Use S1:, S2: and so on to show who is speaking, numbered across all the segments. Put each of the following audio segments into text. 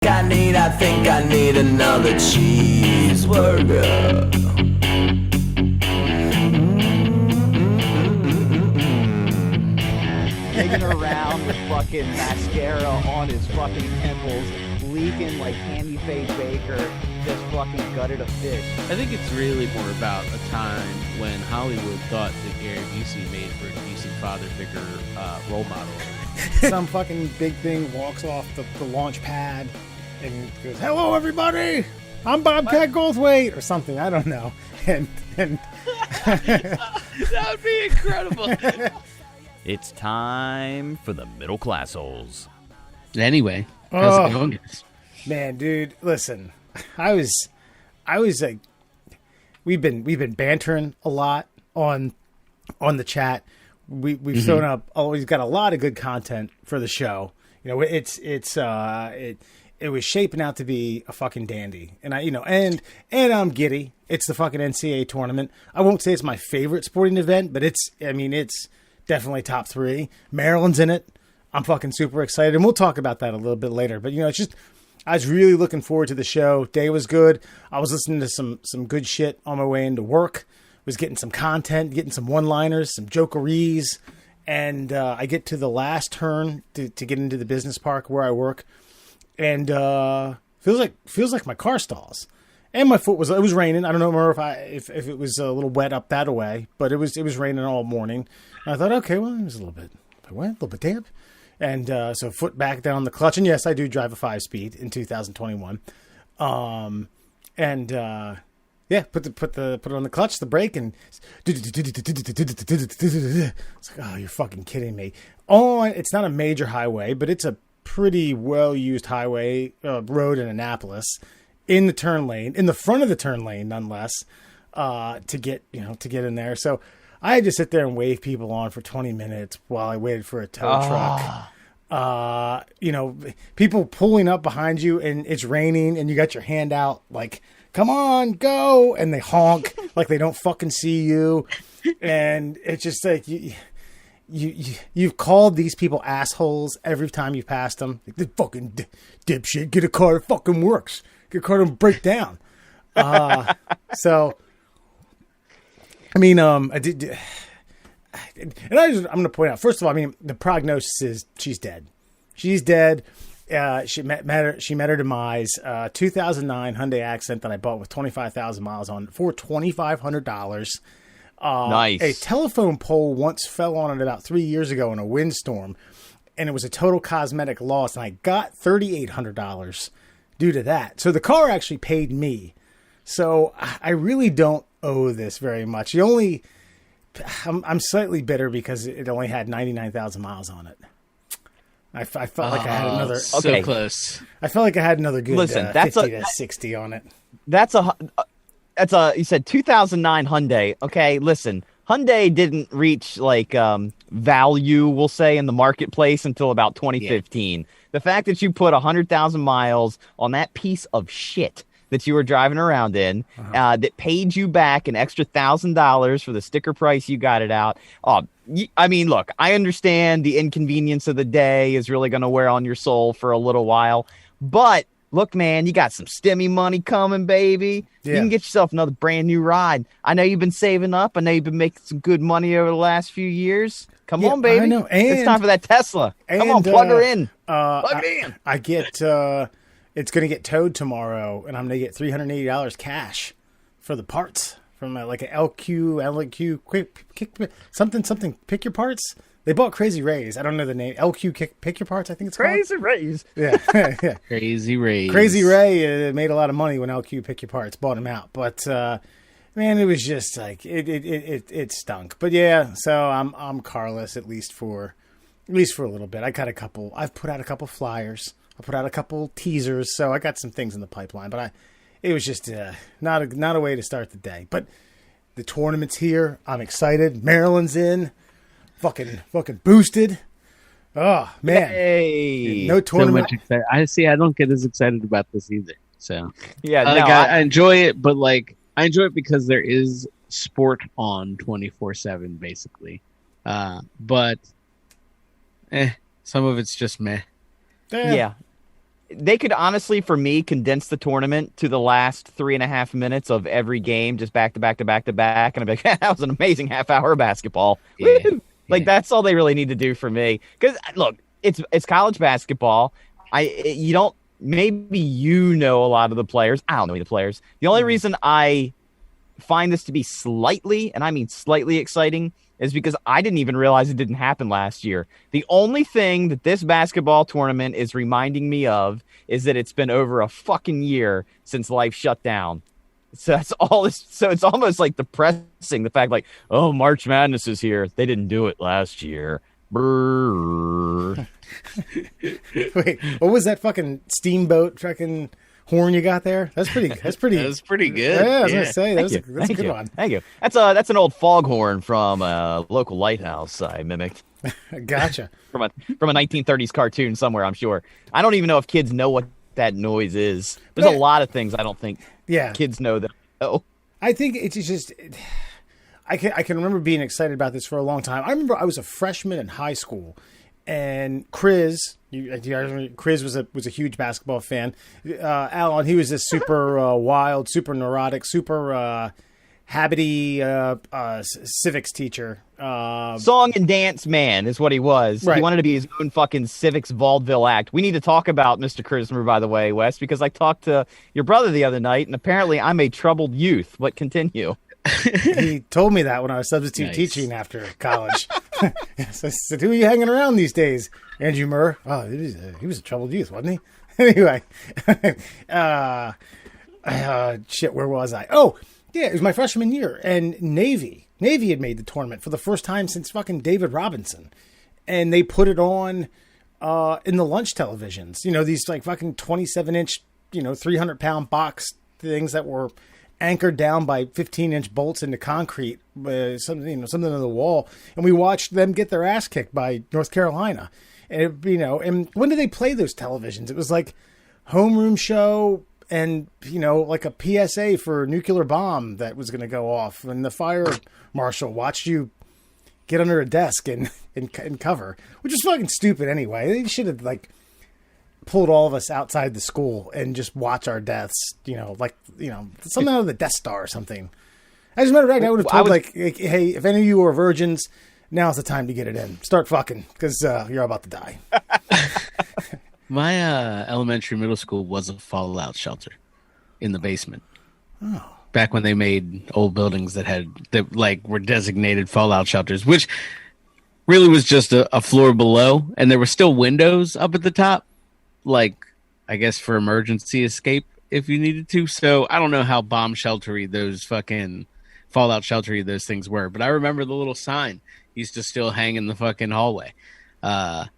S1: I think I need another cheeseburger.
S2: Digging around with fucking mascara on his fucking temples, leaking like Candy Face Baker, just fucking gutted a fish.
S3: I think it's really more about a time when Hollywood thought that Gary Busey made for a decent father figure role model.
S4: Some fucking big thing walks off the launch pad and goes, "Hello, everybody! I'm Bobcat Goldthwait," or something. I don't know. And
S3: That would be incredible.
S5: It's time for the middle Classholes.
S3: Anyway, how's it going?
S4: Man, dude, listen. I was like, we've been bantering a lot on the chat. We've thrown up. We've got a lot of good content for the show. You know, it was shaping out to be a fucking dandy, and and I'm giddy. It's the fucking NCAA tournament. I won't say it's my favorite sporting event, but it's definitely top 3. Maryland's in it. I'm fucking super excited, and we'll talk about that a little bit later. But it's just, I was really looking forward to the show. Day was good. I was listening to some good shit on my way into work. Was getting some content, getting some one-liners, some jokeries, and I get to the last turn to get into the business park where I work, and feels like my car stalls, and my foot it was raining. I don't know if it was a little wet up that way, but it was raining all morning. And I thought, okay, well, it was a little bit wet, a little bit damp, and so foot back down the clutch, and yes, I do drive a 5-speed in 2021, yeah, put it on the clutch, the brake, and it's like, oh, you're fucking kidding me. It's not a major highway, but it's a pretty well used highway road in Annapolis, in the turn lane, in the front of the turn lane, nonetheless, to get in there. So I had to sit there and wave people on for 20 minutes while I waited for a tow truck. People pulling up behind you, and it's raining, and you got your hand out like, "Come on, go!" and they honk like they don't fucking see you, and it's just like you've called these people assholes every time you passed them. Like, the fucking dipshit, get a car that fucking works. Get a car that don't break down. So, I mean, I did, and I'm going to point out, first of all, I mean, the prognosis is she's dead. She's dead. She met her demise. 2009 Hyundai Accent that I bought with 25,000 miles on it for $2,500.
S5: Nice.
S4: A telephone pole once fell on it about 3 years ago in a windstorm, and it was a total cosmetic loss. And I got $3,800 due to that. So the car actually paid me. So I really don't owe this very much. I'm slightly bitter because it only had 99,000 miles on it. I felt like I had another.
S3: So close.
S4: I felt like I had another good 50 to 60 on it.
S2: That's a you said 2009 Hyundai. Okay, listen, Hyundai didn't reach like value, we'll say, in the marketplace until about 2015. Yeah. The fact that you put 100,000 miles on that piece of shit that you were driving around in, that paid you back an extra $1,000 for the sticker price you got it out. I mean, look, I understand the inconvenience of the day is really going to wear on your soul for a little while, but look, man, you got some stimmy money coming, baby. Yeah. You can get yourself another brand new ride. I know you've been saving up. I know you've been making some good money over the last few years. Come on, baby.
S4: I know.
S2: It's time for that Tesla. Come on, plug her in. Plug it in.
S4: I get, it's going to get towed tomorrow, and I'm going to get $380 cash for the parts from like an LQ, something, pick your parts. They bought Crazy Rays. I don't know the name. LQ Pick Your Parts, I think it's called.
S2: Crazy Rays.
S4: Yeah. Yeah.
S3: Crazy Rays.
S4: Crazy Ray made a lot of money when LQ Pick Your Parts bought him out. But, man, it was just like, it stunk. But yeah, so I'm carless at least for a little bit. I've put out a couple flyers. I put out a couple teasers. So I got some things in the pipeline, but it was just not a way to start the day. But the tournament's here. I'm excited. Maryland's in. Fucking boosted. Oh, man.
S2: Hey.
S4: No tournament.
S3: So much excited. I don't get as excited about this either. So
S2: yeah,
S3: I enjoy it, but like I enjoy it because there is sport on 24/7 basically. But some of it's just meh.
S2: Yeah. they could honestly, for me, condense the tournament to the last 3.5 minutes of every game, just back to back to back to back, and I'd be like, that was an amazing half-hour basketball.
S3: Yeah.
S2: Woo! Like that's all they really need to do for me. Because look, it's college basketball. You don't. Maybe you know a lot of the players. I don't know any of the players. The only reason I find this to be slightly, and I mean slightly exciting, is because I didn't even realize it didn't happen last year. The only thing that this basketball tournament is reminding me of is that it's been over a fucking year since life shut down. So that's all. So it's almost like depressing, the fact like, oh, March Madness is here. They didn't do it last year. Brrr.
S4: Wait, what was that fucking steamboat fucking horn you got there? That's pretty.
S3: That was pretty good.
S4: Yeah, I was gonna say that's a
S2: Thank
S4: good
S2: you.
S4: one.
S2: Thank you. That's an old foghorn from a local lighthouse I mimicked
S4: Gotcha.
S2: from a 1930s cartoon somewhere. I'm sure. I don't even know if kids know what that noise is. There's a lot of things I don't think kids know that. Oh,
S4: I think it's just. I can remember being excited about this for a long time. I remember I was a freshman in high school, and Chris was a huge basketball fan. Alan, he was this super wild, super neurotic, super habity civics teacher.
S2: Song and dance man is what he was.
S4: Right.
S2: He wanted to be his own fucking civics vaudeville act. We need to talk about Mr. Christopher, by the way, Wes, because I talked to your brother the other night, and apparently I'm a troubled youth. But continue.
S4: He told me that when I was substitute teaching after college. So I said, who are you hanging around these days? Andrew Murr. Oh, he was a troubled youth, wasn't he? Anyway. Shit, where was I? Oh, yeah, it was my freshman year. And Navy had made the tournament for the first time since fucking David Robinson. And they put it on in the lunch televisions. You know, these like fucking 27-inch, 300-pound box things that were anchored down by 15-inch bolts into concrete, something on the wall, and we watched them get their ass kicked by North Carolina. And and when did they play those televisions? It was like homeroom show, and like a PSA for a nuclear bomb that was going to go off, and the fire marshal watched you get under a desk and cover, which was fucking stupid anyway. They should have pulled all of us outside the school and just watch our deaths, something out of the Death Star or something. As a matter of fact, I would have told hey, if any of you are virgins, now's the time to get it in. Start fucking, because you're about to die.
S3: My elementary middle school was a fallout shelter in the basement.
S4: Oh.
S3: Back when they made old buildings that were designated fallout shelters, which really was just a floor below, and there were still windows up at the top. I guess for emergency escape if you needed to. So I don't know how bomb sheltery those fucking fallout sheltery those things were, but I remember the little sign used to still hang in the fucking hallway. The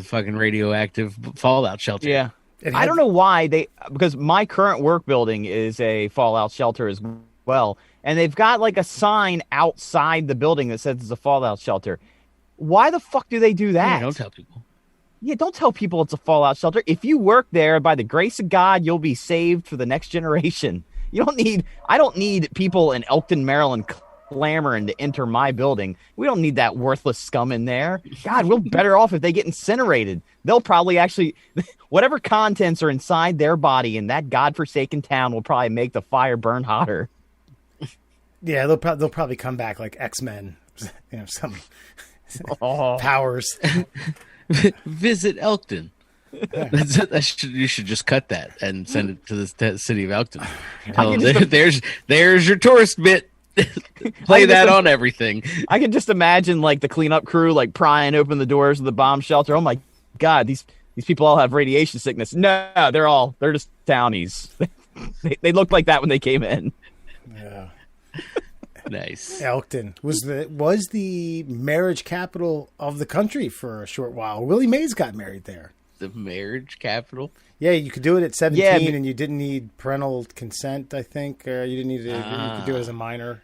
S3: fucking radioactive fallout shelter.
S2: Yeah. I don't know why because my current work building is a fallout shelter as well. And they've got a sign outside the building that says it's a fallout shelter. Why the fuck do they do that?
S3: Yeah, don't tell people.
S2: Yeah, don't tell people it's a fallout shelter. If you work there, by the grace of God, you'll be saved for the next generation. I don't need people in Elkton, Maryland clamoring to enter my building. We don't need that worthless scum in there. God, we're better off if they get incinerated. They'll probably whatever contents are inside their body in that godforsaken town will probably make the fire burn hotter.
S4: Yeah, they'll probably come back like X-Men, some powers.
S3: Visit Elkton. You should just cut that and send it to the city of Elkton. Tell them, there's your tourist bit. Play that on everything.
S2: I can just imagine the cleanup crew prying open the doors of the bomb shelter. Oh my God, these people all have radiation sickness. No, they're just townies. They looked like that when they came in.
S4: Yeah.
S3: Nice.
S4: Elkton was the marriage capital of the country for a short while. Willie Mays got married there.
S3: The marriage capital?
S4: Yeah, you could do it at 17, and you didn't need parental consent, I think. You didn't need you could do it as a minor.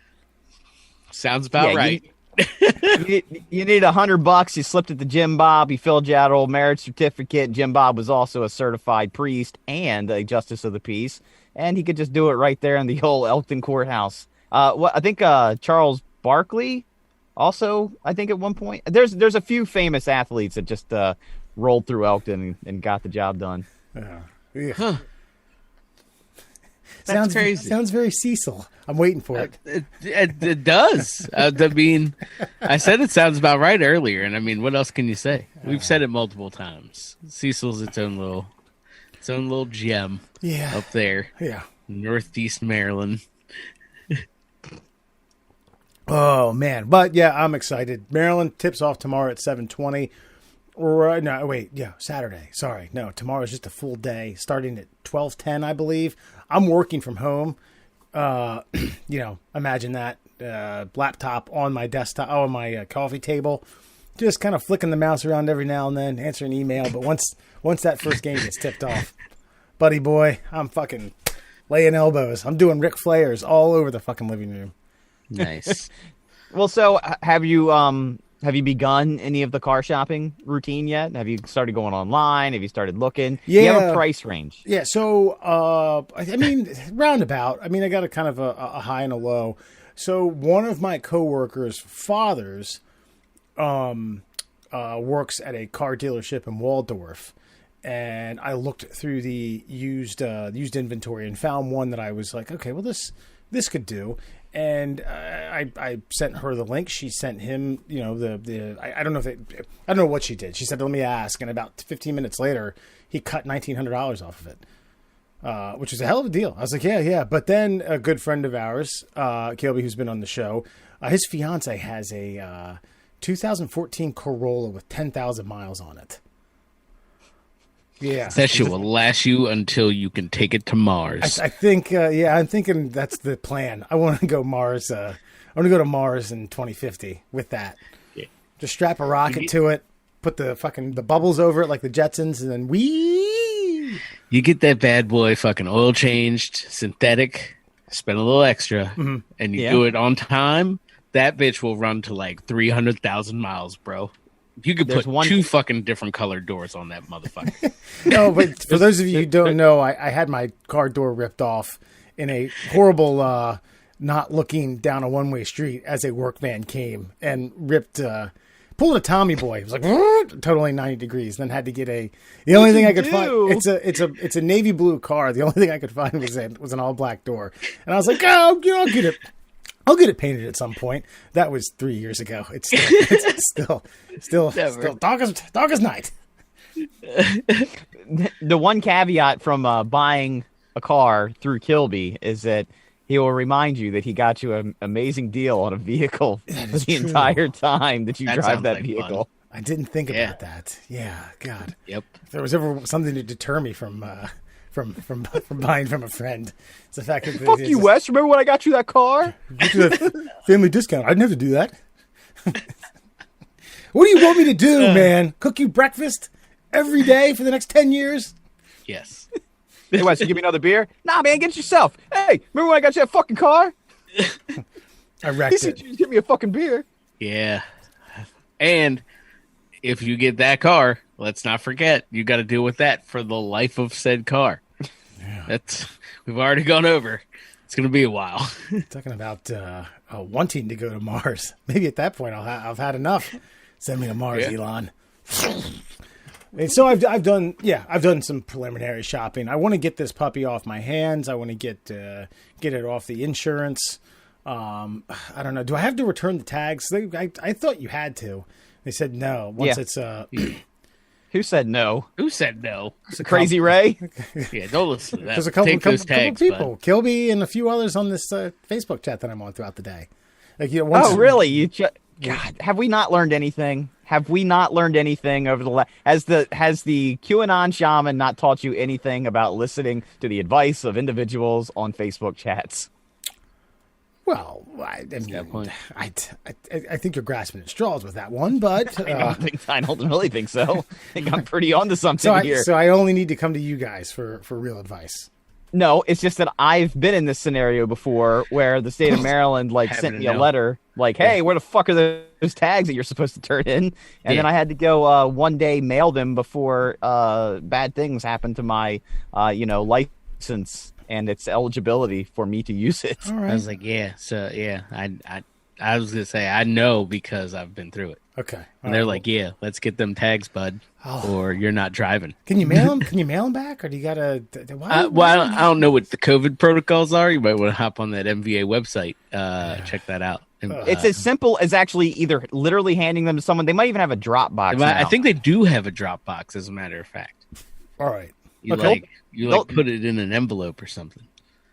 S3: Sounds about right.
S2: You need $100. You slipped it to Jim Bob. He filled you out an old marriage certificate. Jim Bob was also a certified priest and a justice of the peace, and he could just do it right there in the old Elkton courthouse. I think Charles Barkley also, I think at one point. There's a few famous athletes that just rolled through Elkton and got the job done.
S3: Huh. That's
S4: Sounds
S3: crazy.
S4: Sounds very Cecil. I'm waiting for it.
S3: It does. I mean, I said it sounds about right earlier, and I mean, what else can you say? We've said it multiple times. Cecil's its own little gem
S4: Yeah.
S3: up there,
S4: Yeah.
S3: Northeast Maryland.
S4: Oh man, but yeah, I'm excited. Maryland tips off tomorrow at 7:20. Or no, wait, yeah, Saturday. Sorry, no, tomorrow's just a full day, starting at 12:10, I believe. I'm working from home. Imagine that laptop on my desktop, on my coffee table, just kind of flicking the mouse around every now and then, answering email. But once that first game gets tipped off, buddy boy, I'm fucking laying elbows. I'm doing Ric Flairs all over the fucking living room.
S3: Nice.
S2: Well, so have you begun any of the car shopping routine yet? Have you started going online? Have you started looking?
S4: Yeah.
S2: Do you have a price range?
S4: Yeah, so I mean, roundabout. I mean, I got a kind of a high and a low. So one of my coworkers' fathers works at a car dealership in Waldorf, and I looked through the used inventory and found one that I was like, okay, well this could do. And I sent her the link. She sent him, I don't know what she did. She said, let me ask. And about 15 minutes later, he cut $1,900 off of it, which was a hell of a deal. I was like, yeah. But then a good friend of ours, Kilby, who's been on the show, his fiance has a 2014 Corolla with 10,000 miles on it. Yeah,
S3: That shit will last you until you can take it to Mars.
S4: I think, I'm thinking that's the plan. I want to go Mars. I want to go to Mars in 2050 with that.
S3: Yeah.
S4: Just strap a rocket to it, put the bubbles over it like the Jetsons, and then whee!
S3: You get that bad boy fucking oil changed, synthetic, spend a little extra, and you do it on time. That bitch will run to like 300,000 miles, bro. You could put two fucking different colored doors on that motherfucker.
S4: No, but for those of you who don't know, I had my car door ripped off in a horrible, not looking down a one-way street as a workman came and ripped, pulled a Tommy boy. It was like totally 90 degrees. Then had to get the only thing I could find. It's a navy blue car. The only thing I could find was an all black door, and I was like, oh, I'll get it. I'll get it painted at some point. That was 3 years ago. It's still dark as night.
S2: The one caveat from buying a car through Kilby is that he will remind you that he got you an amazing deal on a vehicle for the entire time that you drive that vehicle.
S4: Fun. I didn't think about that. Yeah, God.
S3: Yep.
S4: If there was ever something to deter me from buying from a friend, it's the fact that
S2: fuck you, Wes. Remember when I got you that car?
S4: Get you that family discount. I'd never do that. What do you want me to do, man? Cook you breakfast every day for the next 10 years?
S3: Yes.
S2: Hey, Wes, you give me another beer? Nah, man, get it yourself. Hey, remember when I got you that fucking car?
S4: I wrecked it.
S2: You give me a fucking beer.
S3: Yeah. And if you get that car, let's not forget, you got to deal with that for the life of said car. Yeah. We've already gone over. It's going to be a while.
S4: Talking about wanting to go to Mars. Maybe at that point I've had enough. Send me to Mars, Elon. And so I've done some preliminary shopping. I want to get this puppy off my hands. I want to get it off the insurance. I don't know. Do I have to return the tags? I thought you had to. They said no. Once it's
S2: Who said no?
S3: Who said no?
S2: Crazy Ray?
S3: Yeah, don't listen to that.
S4: There's a couple people,
S3: bud.
S4: Kilby and a few others on this Facebook chat that I'm on throughout the day. Like,
S2: really? God, have we not learned anything? Have we not learned anything over the has the QAnon shaman not taught you anything about listening to the advice of individuals on Facebook chats?
S4: Well, I think you're grasping at straws with that one, but
S2: I don't really think so. I think I'm pretty onto something here.
S4: So I only need to come to you guys for real advice.
S2: No, it's just that I've been in this scenario before where the state of Maryland sent me a letter like, hey, where the fuck are those tags that you're supposed to turn in? And then I had to go one day mail them before bad things happened to my license and its eligibility for me to use it.
S4: All right.
S3: I was like, I I was gonna say I know because I've been through it.
S4: Okay.
S3: And they're like, yeah, let's get them tags, bud, or you're not driving.
S4: Can you mail them? Can you mail them back, or do you gotta?
S3: Well, I don't know what the COVID protocols are. You might want to hop on that MVA website, check that out. And,
S2: It's as simple as actually either literally handing them to someone. They might even have a drop box.
S3: I
S2: now.
S3: think they do have a drop box, as a matter of fact.
S4: All right.
S3: You
S2: Okay.
S3: put it in an envelope or something.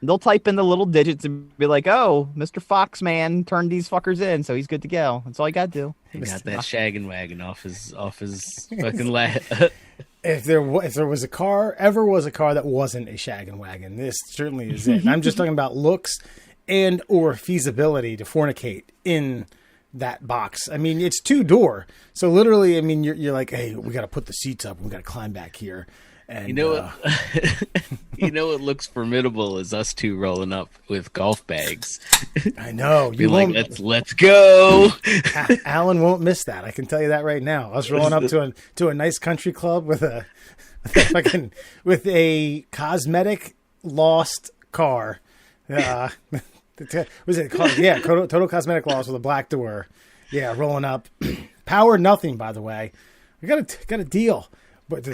S2: They'll type in the little digits and be like, "Oh, Mr. Foxman turned these fuckers in, so he's good to go." That's all you got to do.
S3: He got that shaggin' wagon off his fucking lap.
S4: If there was a car that wasn't a shaggin' wagon, this certainly is it. And I'm just talking about looks and or feasibility to fornicate in that box. I mean, it's 2-door, so literally, I mean, you're like, hey, we got to put the seats up, we got to climb back here. And
S3: You know what? You know what looks formidable is us two rolling up with golf bags.
S4: I know
S3: Be
S4: you
S3: like,
S4: won't.
S3: let's go.
S4: Alan won't miss that. I can tell you that right now. I was rolling up to a nice country club with a with a cosmetic lost car. Was it called? Yeah, total cosmetic loss with a black door. Yeah, rolling up. Power nothing, by the way. We got a deal, but the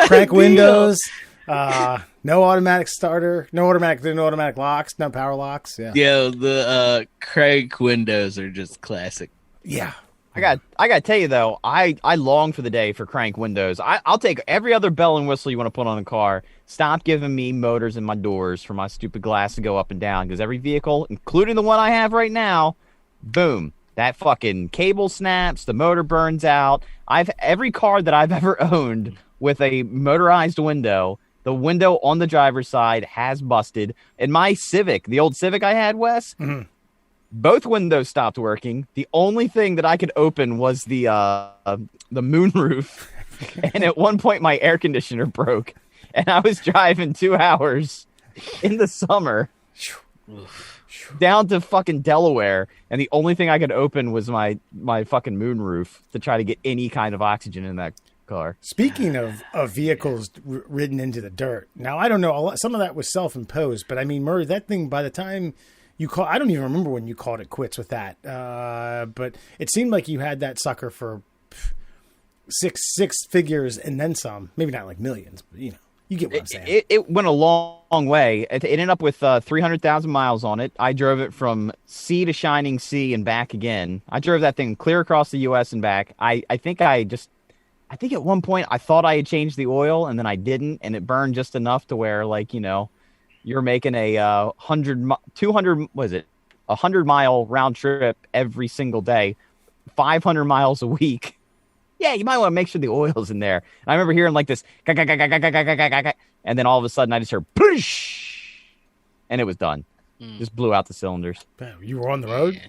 S4: crank windows. No automatic starter, no automatic locks, no power locks. Yeah,
S3: The crank windows are just classic.
S4: yeah.
S2: I got to tell you though, I long for the day for crank windows. I'll take every other bell and whistle you want to put on a car. Stop giving me motors in my doors for my stupid glass to go up and down, because every vehicle, including the one I have right now, boom, that fucking cable snaps, the motor burns out. Every car that I've ever owned with a motorized window, the window on the driver's side has busted. In my Civic, the old Civic I had, Wes, both windows stopped working. The only thing that I could open was the moonroof. And at one point, my air conditioner broke. And I was driving 2 hours in the summer down to fucking Delaware. And the only thing I could open was my fucking moonroof to try to get any kind of oxygen in that car.
S4: Speaking of vehicles ridden into the dirt, now I don't know. Some of that was self-imposed, but I mean, Murray, that thing by the time I don't even remember when you called it quits with that. But it seemed like you had that sucker for six figures and then some. Maybe not like millions, but you get what I'm saying.
S2: It went a long way. It ended up with 300,000 miles on it. I drove it from sea to shining sea and back again. I drove that thing clear across the U.S. and back. I think at one point I thought I had changed the oil, and then I didn't, and it burned just enough to where, like, you're making a 100-mile round trip every single day, 500 miles a week. Yeah, you might want to make sure the oil's in there. And I remember hearing like this, and then all of a sudden I just heard, push, and it was done. Just blew out the cylinders.
S4: You were on the road?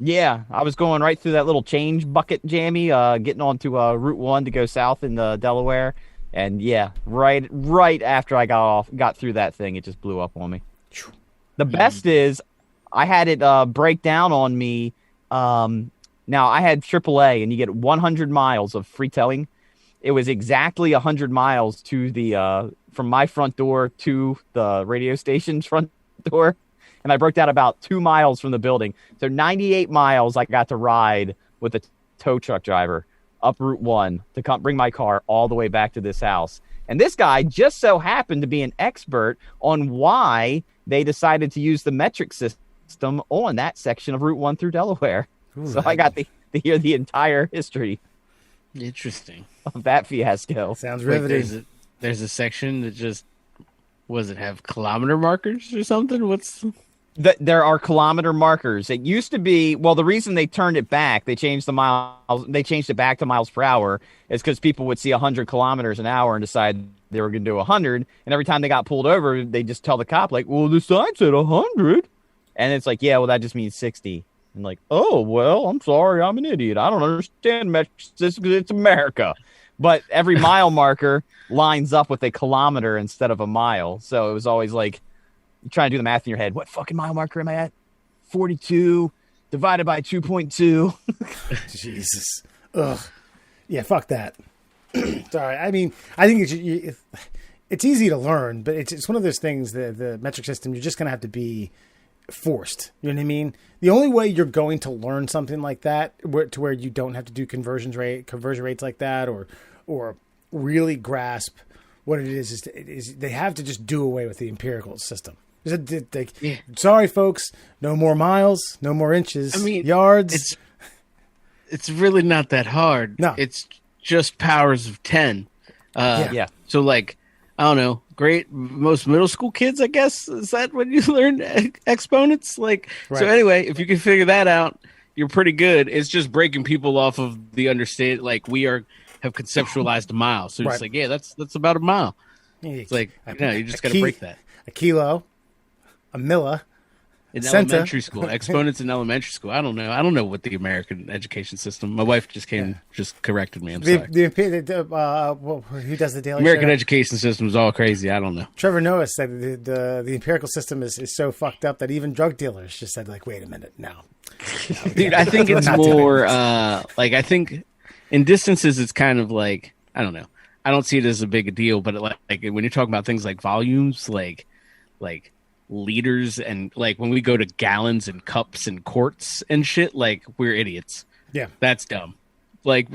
S2: Yeah, I was going right through that little change bucket jammy, getting onto Route 1 to go south in Delaware. And yeah, right after I got through that thing, it just blew up on me. The best is I had it break down on me. Now I had AAA, and you get 100 miles of free towing. It was exactly 100 miles to the from my front door to the radio station's front door, and I broke down about 2 miles from the building. So 98 miles I got to ride with a tow truck driver up Route 1 to bring my car all the way back to this house. And this guy just so happened to be an expert on why they decided to use the metric system on that section of Route 1 through Delaware.
S4: Ooh,
S2: so I got to hear the entire history
S3: Interesting.
S2: of that fiasco.
S4: Sounds
S3: Wait,
S4: riveting.
S3: there's a section that just have kilometer markers or something?
S2: There are kilometer markers. It used to be, well, the reason they turned it back, they changed it back to miles per hour, is because people would see 100 kilometers an hour and decide they were going to do 100. And every time they got pulled over, they just tell the cop, like, well, the sign said 100. And it's like, yeah, well, that just means 60. And like, oh, well, I'm sorry, I'm an idiot. I don't understand metrics because it's America. But every mile marker lines up with a kilometer instead of a mile. So it was always like, you try to do the math in your head. What fucking mile marker am I at? 42 divided by 2.2.
S4: Jesus. Ugh. Yeah, fuck that. Sorry. I mean, I think it's easy to learn, but it's one of those things, the metric system, you're just going to have to be forced. You know what I mean? The only way you're going to learn something like that, to where you don't have to do conversion rates like that, or really grasp what it is they have to just do away with the empirical system. Sorry, folks, no more miles, no more inches, yards.
S3: It's really not that hard.
S4: No,
S3: it's just powers of 10. So like, I don't know. Most middle school kids, I guess, is that when you learn exponents? Like, right. So anyway, if you can figure that out, you're pretty good. It's just breaking people off of the understand. Like have conceptualized a mile, so it's like, yeah, that's about a mile. It's like, you just got to break that.
S4: A kilo, a milla.
S3: In elementary school, exponents in elementary school. I don't know what the American education system. My wife just corrected me. I'm sorry.
S4: Who does the Daily
S3: American
S4: Show?
S3: education system is all crazy. I don't know.
S4: Trevor Noah said the empirical system is so fucked up that even drug dealers just said, like, wait a minite, no.
S3: Dude, I think it's more I think in distances it's kind of like, I don't know. I don't see it as a big a deal, but like when you're talking about things like volumes, like liters, and like when we go to gallons and cups and quarts and shit, like we're idiots.
S4: Yeah,
S3: that's dumb. Like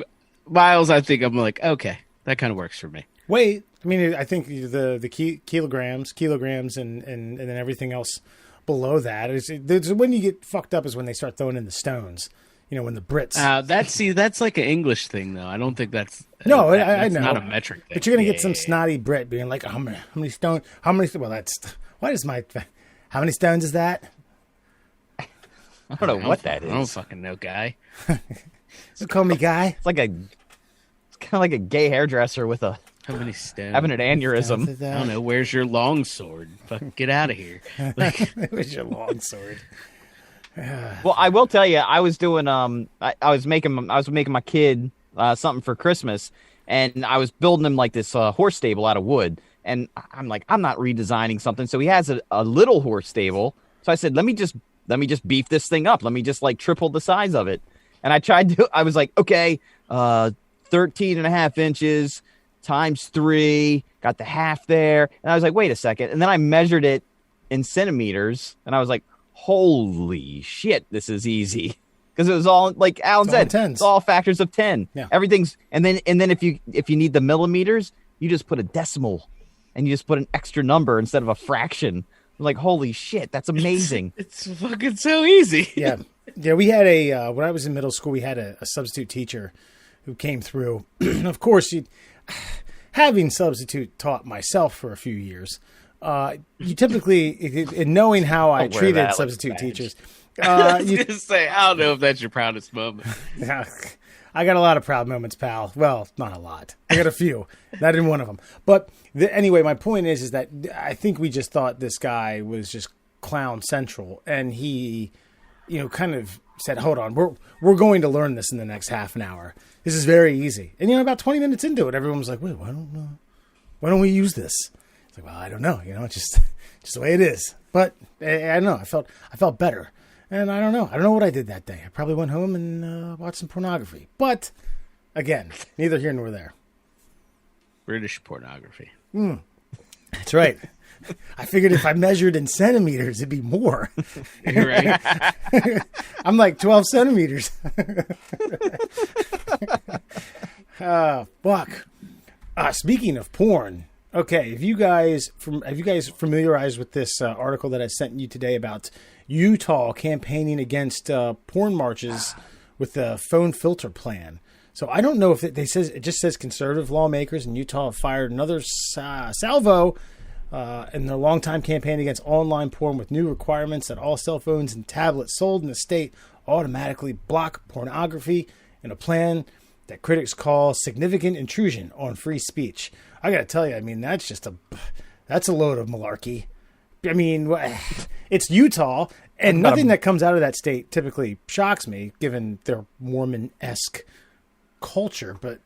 S3: miles, I think I'm like, okay, that kind of works for me.
S4: Wait, I mean, I think the kilograms, and then everything else below that is when you get fucked up is when they start throwing in the stones. You know, when the Brits.
S3: That's like an English thing, though. I don't think that's
S4: I know,
S3: not a metric thing.
S4: But you're gonna get some snotty Brit being like, how many stones? Well, that's. What is how many stones is that?
S2: I don't know what that is.
S3: I don't fucking know, guy.
S4: So call me guy.
S2: It's kind of like a gay hairdresser with
S3: how many stones?
S2: Having an aneurysm.
S3: I don't know. Where's your long sword? Fucking get out of here.
S4: Where's your long sword?
S2: Well, I will tell you, I was doing I was making my kid something for Christmas, and I was building him like this horse stable out of wood. And I'm like, I'm not redesigning something. So he has a little horse stable. So I said, let me just beef this thing up. Let me just like triple the size of it. And I was like, okay, 13 and a half inches times 3, got the half there. And I was like, wait a second. And then I measured it in centimeters, and I was like, holy shit, this is easy. Because it was all, like Alan said, it's all factors of 10.
S4: Yeah.
S2: Everything's, and then if you need the millimeters, you just put a decimal. And you just put an extra number instead of a fraction. I'm like, holy shit, that's amazing.
S3: It's fucking so easy.
S4: Yeah. We had when I was in middle school, we had a substitute teacher who came through. Of course, having substitute taught myself for a few years, you typically, in knowing how I treated substitute teachers.
S3: I was going to say, I don't know if that's your proudest moment.
S4: I got a lot of proud moments, pal. Well, not a lot. I got a few. Not in one of them. But anyway, my point is that I think we just thought this guy was just clown central, and he, kind of said, "Hold on, we're going to learn this in the next half an hour. This is very easy." And about 20 minutes into it, everyone was like, "Wait, why don't we use this?" It's like, well, I don't know. It's just the way it is. But I don't know. I felt better. And I don't know what I did that day. I probably went home and watched some pornography. But, again, neither here nor there.
S3: British pornography.
S4: That's right. I figured if I measured in centimeters, it'd be more.
S3: You're right.
S4: I'm like 12 centimeters. Fuck. Speaking of porn, okay, have you guys familiarized with this article that I sent you today about Utah campaigning against porn marches with the phone filter plan? So I don't know if it just says conservative lawmakers in Utah have fired another salvo in their longtime campaign against online porn with new requirements that all cell phones and tablets sold in the state automatically block pornography, in a plan that critics call significant intrusion on free speech. I got to tell you, that's a load of malarkey. I mean, it's Utah, and nothing that comes out of that state typically shocks me, given their Mormon-esque culture. But,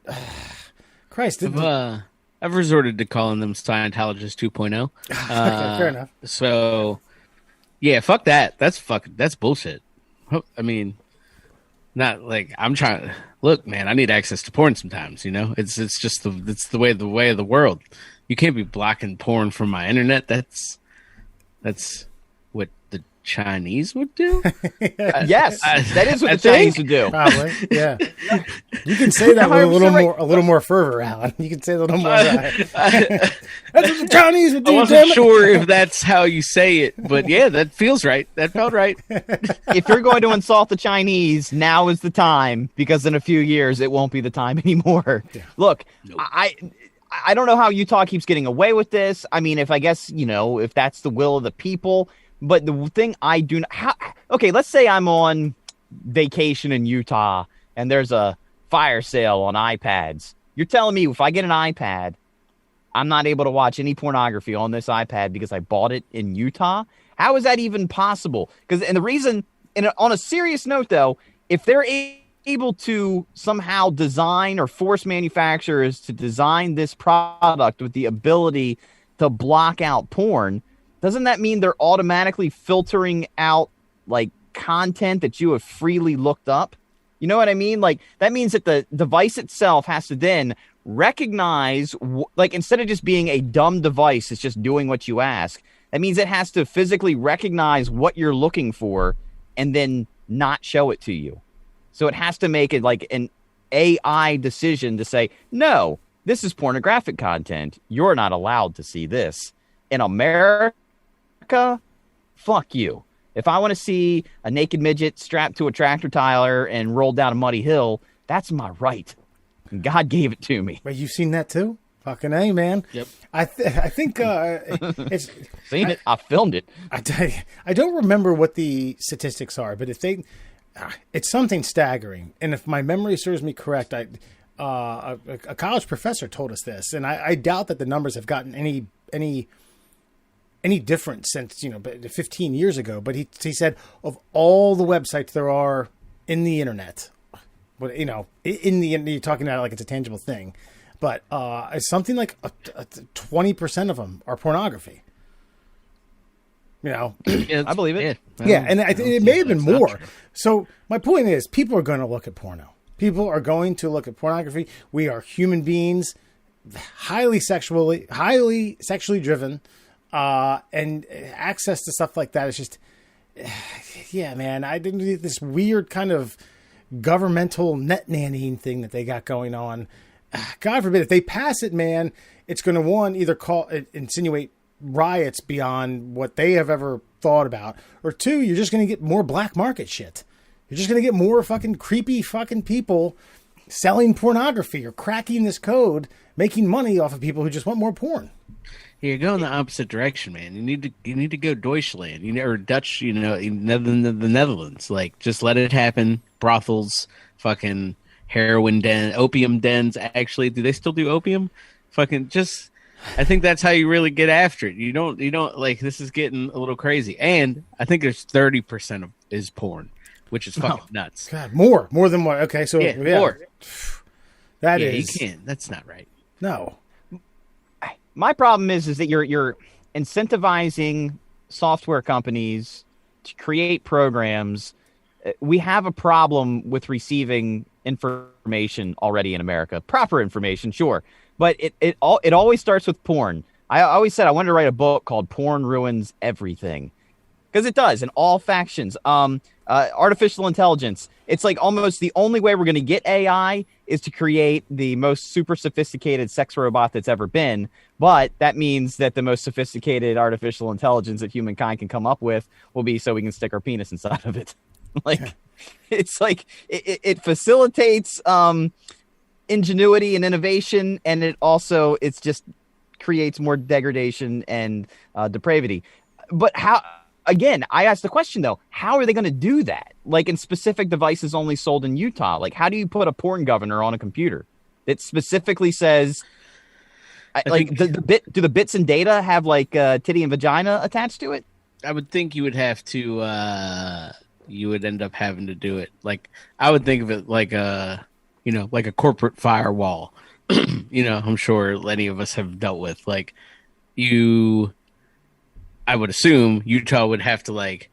S4: Christ.
S3: I've resorted to calling them Scientologists 2.0.
S4: Fair enough.
S3: So, yeah, fuck that. That's bullshit. I mean, not like I'm trying. Look, man, I need access to porn sometimes. It's just the way of the world. You can't be blocking porn from my internet. That's what the Chinese would do.
S2: Yes, that is what the Chinese would do.
S4: Probably, yeah. You can say that with a little more fervor, Alan. You can say a little more. That's what the Chinese would do.
S3: I wasn't sure if that's how you say it, but yeah, that feels right. That felt right.
S2: If you're going to insult the Chinese, now is the time, because in a few years it won't be the time anymore. Yeah. Look, nope. I don't know how Utah keeps getting away with this. I mean, if that's the will of the people. But the thing I do not... okay, let's say I'm on vacation in Utah and there's a fire sale on iPads. You're telling me if I get an iPad, I'm not able to watch any pornography on this iPad because I bought it in Utah? How is that even possible? And the reason... on a serious note, though, if they're able to somehow design or force manufacturers to design this product with the ability to block out porn... doesn't that mean they're automatically filtering out like content that you have freely looked up? You know what I mean? Like that means that the device itself has to then recognize, like instead of just being a dumb device, it's just doing what you ask. That means it has to physically recognize what you're looking for and then not show it to you. So it has to make it like an AI decision to say, no, this is pornographic content. You're not allowed to see this. In America, fuck you. If I want to see a naked midget strapped to a tractor trailer and rolled down a muddy hill, that's my right. And God gave it to me.
S4: But you've seen that too? Fucking A, man.
S3: Yep.
S4: I think it's...
S2: Seen it. I filmed it.
S4: I don't remember what the statistics are, but it's something staggering. And if my memory serves me correct, a college professor told us this, and I doubt that the numbers have gotten any different since 15 years ago. But he said of all the websites there are in the internet, but you're talking about it like it's a tangible thing, but it's something like 20% of them are pornography.
S2: Yeah, I believe it.
S4: Yeah, and it may have been more. So my point is, people are going to look at porno. People are going to look at pornography. We are human beings, highly sexually driven. And access to stuff like that is just, yeah, man. I didn't do this weird kind of governmental net nannying thing that they got going on. God forbid if they pass it, man, it's going to either insinuate riots beyond what they have ever thought about, or two, you're just going to get more black market shit. You're just going to get more fucking creepy fucking people selling pornography or cracking this code, making money off of people who just want more porn.
S3: You're going the opposite direction, man. You need to go Deutschland, or Dutch, the Netherlands. Like, just let it happen. Brothels, fucking heroin den, opium dens. Actually, do they still do opium? Fucking just. I think that's how you really get after it. You don't like, this is getting a little crazy. And I think there's 30% is porn, which is fucking nuts.
S4: God, more than what? Okay, so yeah.
S3: More.
S4: That is,
S3: you can't. That's not right.
S4: No.
S2: My problem is that you're incentivizing software companies to create programs. We have a problem with receiving information already in America. Proper information, sure. But it always starts with porn. I always said I wanted to write a book called Porn Ruins Everything. Because it does, in all factions. Artificial intelligence. It's like almost the only way we're going to get AI is to create the most super sophisticated sex robot that's ever been. But that means that the most sophisticated artificial intelligence that humankind can come up with will be so we can stick our penis inside of it. It's like it facilitates ingenuity and innovation, and it's just creates more degradation and depravity. But how? Again, I asked the question, though, how are they going to do that? Like, in specific devices only sold in Utah? Like, how do you put a porn governor on a computer that specifically says, do the bits and data have, like, titty and vagina attached to it?
S3: I would think you would have to, you would end up having to do it. Like, I would think of it like like a corporate firewall. I'm sure any of us have dealt with. Like, I would assume Utah would have to like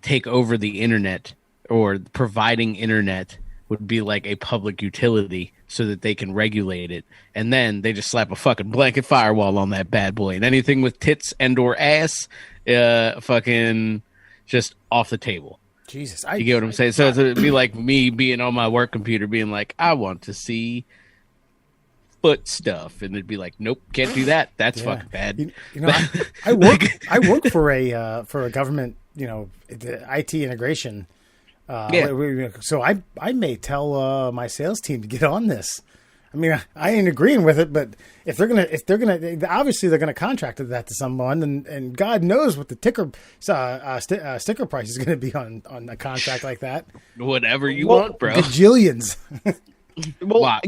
S3: take over the internet, or providing internet would be like a public utility so that they can regulate it. And then they just slap a fucking blanket firewall on that bad boy, and anything with tits and or ass, fucking just off the table.
S4: Jesus,
S3: You get what I'm saying? So it'd be like me being on my work computer being like, I want to see foot stuff, and it'd be like, nope, can't do that. That's fucking bad.
S4: You know, I work for a government, the IT integration. So I may tell my sales team to get on this. I mean, I ain't agreeing with it, but if they're gonna, obviously they're gonna contract that to someone, and God knows what the sticker price is gonna be on a contract like that.
S3: Whatever you want, bro.
S4: Gajillions.
S2: Well,
S3: Lots.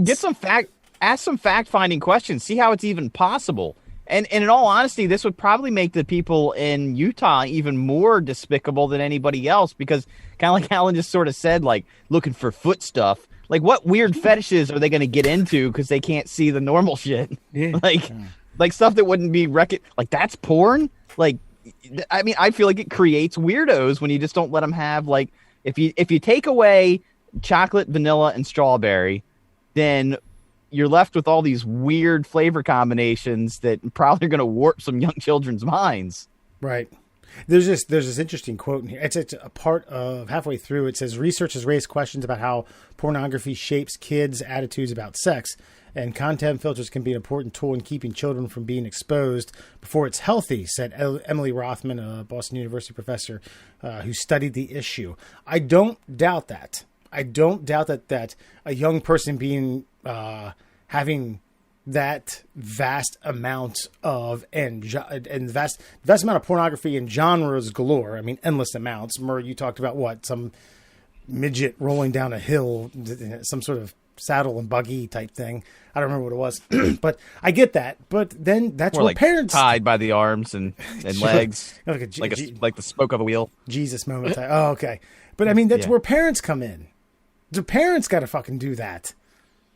S2: ask some fact-finding questions. See how it's even possible. And in all honesty, this would probably make the people in Utah even more despicable than anybody else, because kind of like Alan just sort of said, like, looking for foot stuff. Like, what weird fetishes are they going to get into because they can't see the normal shit?
S3: Yeah.
S2: Like stuff that wouldn't be like, that's porn? Like, I mean, I feel like it creates weirdos when you just don't let them have, like, if you take away chocolate, vanilla, and strawberry, then you're left with all these weird flavor combinations that probably are going to warp some young children's minds.
S4: Right. There's this interesting quote in here. It's a part of halfway through. It says research has raised questions about how pornography shapes kids' attitudes about sex, and content filters can be an important tool in keeping children from being exposed before it's healthy, said Emily Rothman, a Boston University professor who studied the issue. I don't doubt that. I don't doubt that a young person being having that vast amount of and vast amount of pornography and genres galore. I mean, endless amounts. Murray, you talked about what, some midget rolling down a hill, some sort of saddle and buggy type thing. I don't remember what it was, but I get that. But then that's
S2: More
S4: where
S2: like
S4: parents
S2: tied by the arms and legs,
S4: like
S2: like the spoke of a wheel.
S4: Jesus moment. Oh, okay. But I mean, that's where parents come in. The parents got to fucking do that.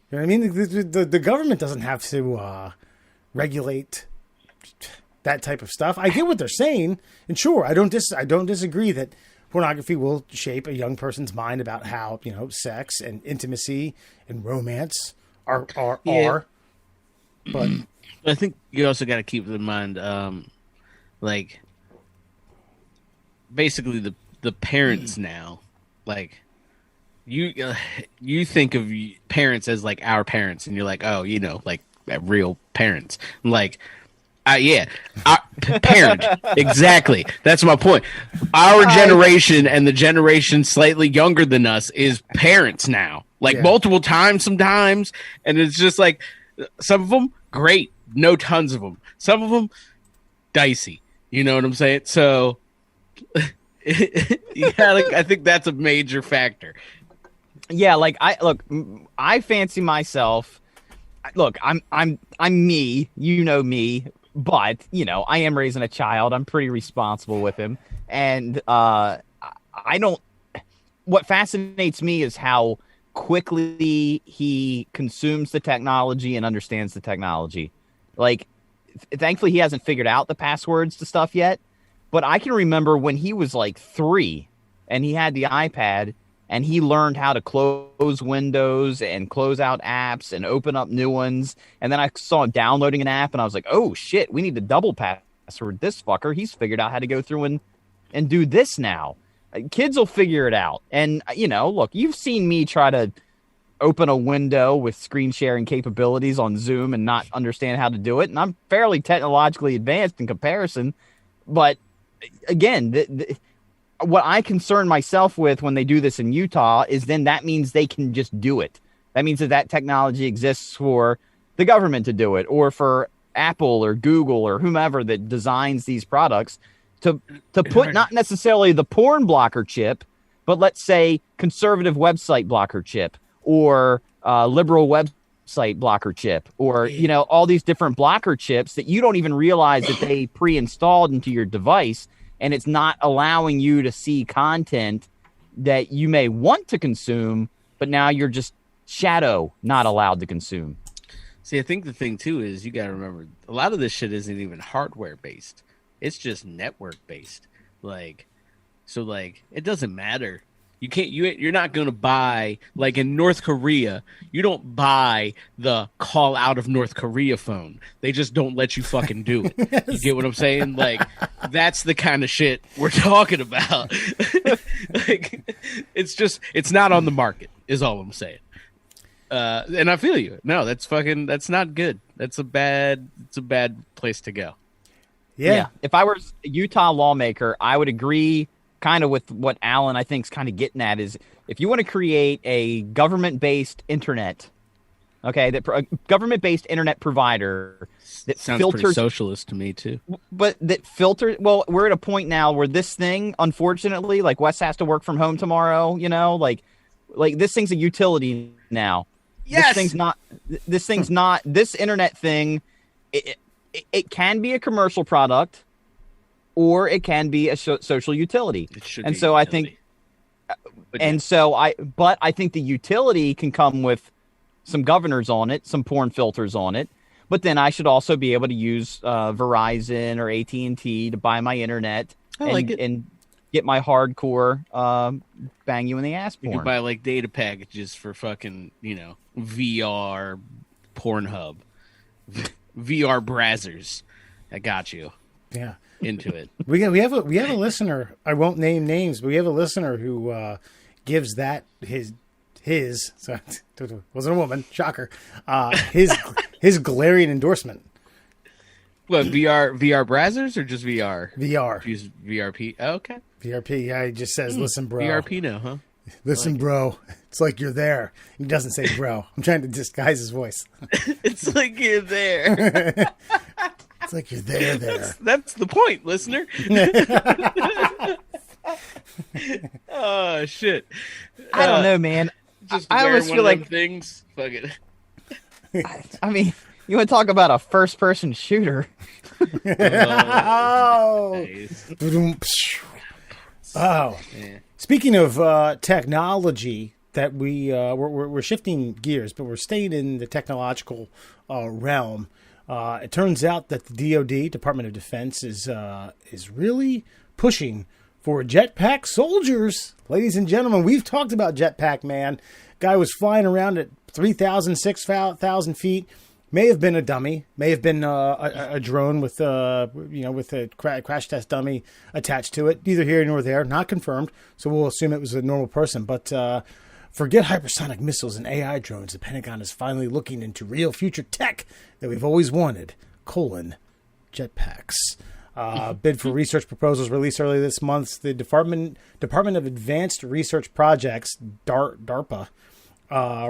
S4: You know what I mean? The government doesn't have to regulate that type of stuff. I get what they're saying, and sure, I don't disagree that pornography will shape a young person's mind about how sex and intimacy and romance are. But
S3: I think you also got to keep in mind, like, basically the parents now, like. You think of parents as like our parents, and you're like, oh, like real parents. I'm like, parent. Exactly. That's my point. Our generation and the generation slightly younger than us is parents now, like multiple times sometimes. And it's just like, some of them, great. No tons of them. Some of them, dicey. You know what I'm saying? So I think that's a major factor.
S2: Yeah, like I fancy myself. Look, I'm me, me, but I am raising a child. I'm pretty responsible with him, and I don't. What fascinates me is how quickly he consumes the technology and understands the technology. Like, thankfully, he hasn't figured out the passwords to stuff yet. But I can remember when he was like 3, and he had the iPad. And he learned how to close windows and close out apps and open up new ones. And then I saw him downloading an app, and I was like, oh, shit, we need to double password this fucker. He's figured out how to go through and do this now. Kids will figure it out. And, look, you've seen me try to open a window with screen sharing capabilities on Zoom and not understand how to do it. And I'm fairly technologically advanced in comparison. But, again, what I concern myself with when they do this in Utah is then that means they can just do it. That means that technology exists for the government to do it, or for Apple or Google or whomever that designs these products to put not necessarily the porn blocker chip, but let's say conservative website blocker chip, or liberal website blocker chip, or all these different blocker chips that you don't even realize that they pre-installed into your device. And it's not allowing you to see content that you may want to consume, but now you're just shadow not allowed to consume.
S3: See, I think the thing, too, is you got to remember, a lot of this shit isn't even hardware-based. It's just network-based. Like, it doesn't matter You're not going to buy, like in North Korea, you don't buy the call out of North Korea phone. They just don't let you fucking do it. Yes. You get what I'm saying? Like, that's the kind of shit we're talking about. Like, it's not on the market, is all I'm saying. And I feel you. No, that's not good. It's a bad place to go.
S2: Yeah. If I were a Utah lawmaker, I would agree kind of with what Alan, I think, is kind of getting at is if you want to create a government-based internet, okay, a government-based internet provider that
S3: sounds
S2: filters,
S3: pretty socialist to me too.
S2: But that filters. Well, we're at a point now where this thing, unfortunately, like Wes has to work from home tomorrow. You know, like this thing's a utility now.
S3: Yes.
S2: This thing's not. This internet thing, it can be a commercial product. Or it can be a social utility, and so I think, but I think the utility can come with some governors on it, some porn filters on it. But then I should also be able to use Verizon or AT&T to buy my internet and get my hardcore bang you in the ass porn.
S3: You can buy like data packages for fucking VR Pornhub, VR Brazzers. I got you.
S4: Yeah.
S3: Into it.
S4: We have a listener. I won't name names, but we have a listener who gives that his so wasn't a woman, shocker. His glaring endorsement.
S3: What, VR Brazzers or just VR?
S4: VR.
S3: Use VRP. Oh, okay.
S4: VRP. Yeah, he just says, "Listen, bro."
S3: VRP now, huh?
S4: Listen, bro. It's like you're there. He doesn't say bro. I'm trying to disguise his voice.
S3: It's like you're there.
S4: It's like you're there.
S3: That's the point, listener. Oh shit!
S2: I don't know, man. I always feel like
S3: things. Fuck it.
S2: I mean, you want to talk about a first-person shooter?
S4: Oh.
S3: Nice.
S4: Oh. Yeah. Speaking of technology, that we're shifting gears, but we're staying in the technological realm. It turns out that the DoD, Department of Defense, is really pushing for jetpack soldiers. Ladies and gentlemen, we've talked about jetpack, man. Guy was flying around at 3,000, 6,000 feet. May have been a dummy. May have been a drone with a crash test dummy attached to it. Neither here nor there. Not confirmed. So we'll assume it was a normal person. But forget hypersonic missiles and AI drones. The Pentagon is finally looking into real future tech that we've always wanted. Jetpacks. Bid for research proposals released earlier this month. The Department of Advanced Research Projects, DARPA,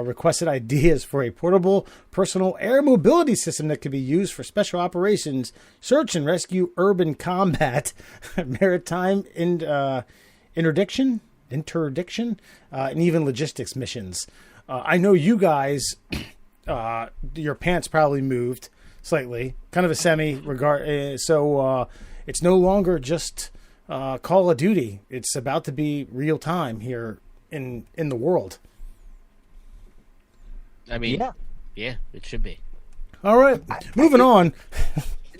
S4: requested ideas for a portable personal air mobility system that could be used for special operations, search and rescue, urban combat, maritime interdiction, and even logistics missions. I know you guys, your pants probably moved slightly, kind of a semi-regard. So it's no longer just Call of Duty. It's about to be real time here in the world.
S3: I mean, yeah, it should be.
S4: All right, moving on.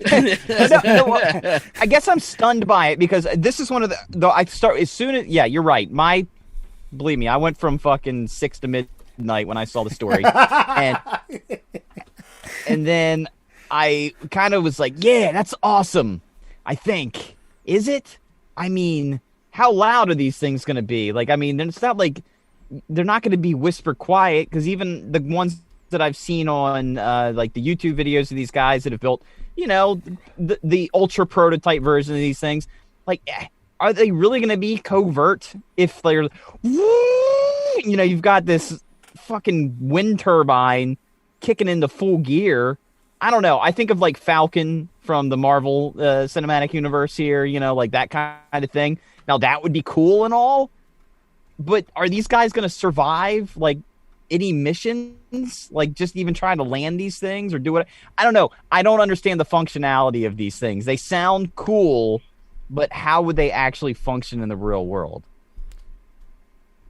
S2: I guess I'm stunned by it because this is one of you're right. Believe me, I went from fucking 6 to midnight when I saw the story, and then I kind of was like, yeah, that's awesome. I think, is it? I mean, how loud are these things going to be? Like, I mean, it's not like they're not going to be whisper quiet, because even the ones that I've seen on like the YouTube videos of these guys that have built, the ultra prototype version of these things, like, are they really going to be covert if they're, you've got this fucking wind turbine kicking into full gear? I don't know. I think of like Falcon from the Marvel Cinematic Universe here, like that kind of thing. Now that would be cool and all, but are these guys going to survive like any missions? Like just even trying to land these things or do it? I don't know. I don't understand the functionality of these things. They sound cool, but how would they actually function in the real world?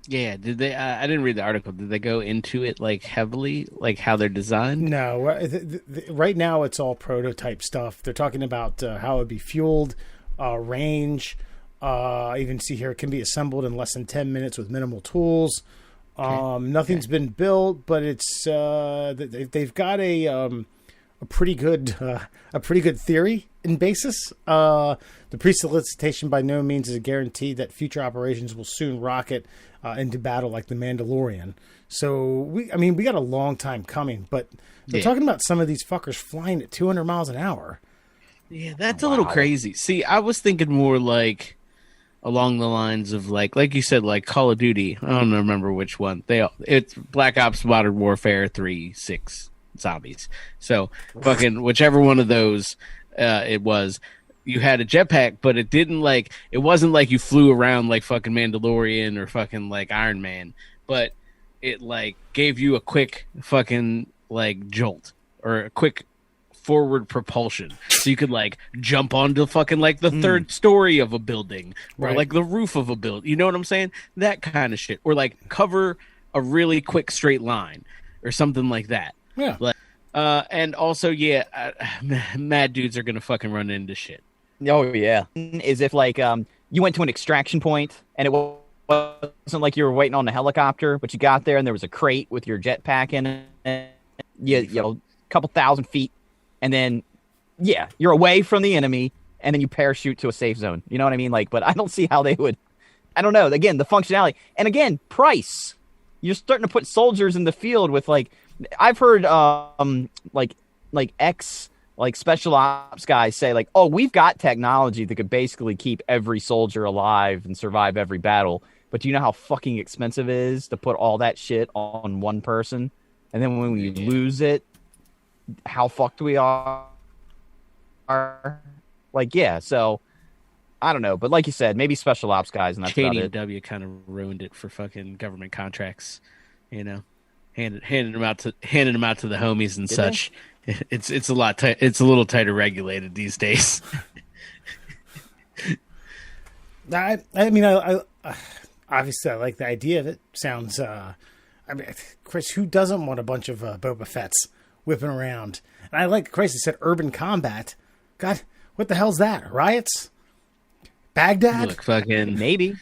S3: Yeah, did they? I didn't read the article. Did they go into it like heavily, like how they're designed?
S4: No, right now it's all prototype stuff. They're talking about how it would be fueled, range, Even see here, it can be assembled in less than 10 minutes with minimal tools. Nothing's been built, but it's they've got a pretty good theory and basis. The pre-solicitation by no means is a guarantee that future operations will soon rocket into battle like the Mandalorian. So we got a long time coming, but they're talking about some of these fuckers flying at 200 miles an hour.
S3: Yeah, that's a little crazy. See, I was thinking more like along the lines of like you said, like Call of Duty. I don't remember which one. It's Black Ops Modern Warfare 3, 6 zombies. So fucking whichever one of those it was. You had a jetpack, but it wasn't like you flew around like fucking Mandalorian or fucking like Iron Man, but it like gave you a quick fucking like jolt or a quick forward propulsion, so you could like jump onto fucking like the third story of a building or like the roof of a building. You know what I'm saying? That kind of shit, or like cover a really quick straight line or something like that.
S4: Yeah.
S3: Like, and also, mad dudes are gonna fucking run into shit.
S2: Oh yeah, is if like you went to an extraction point and it wasn't like you were waiting on a helicopter, but you got there and there was a crate with your jetpack in it. You know, a couple thousand feet, and then you're away from the enemy, and then you parachute to a safe zone. You know what I mean? Like, but I don't see how they would. I don't know. Again, the functionality, and again, price. You're starting to put soldiers in the field with like, I've heard like special ops guys say like, oh, we've got technology that could basically keep every soldier alive and survive every battle. But do you know how fucking expensive it is to put all that shit on one person? And then when we lose it, how fucked we are. Like, so I don't know. But like you said, maybe special ops guys, and that's
S3: Cheney
S2: about
S3: and
S2: it.
S3: W kind of ruined it for fucking government contracts, you know, handing them out to the homies and such. It's a lot. It's a little tighter regulated these days.
S4: I obviously I like the idea of it. Sounds. Chris, who doesn't want a bunch of Boba Fett's whipping around? And I like Chris. He said urban combat. God, what the hell's that? Riots? Baghdad?
S3: Look, fucking
S2: Maybe.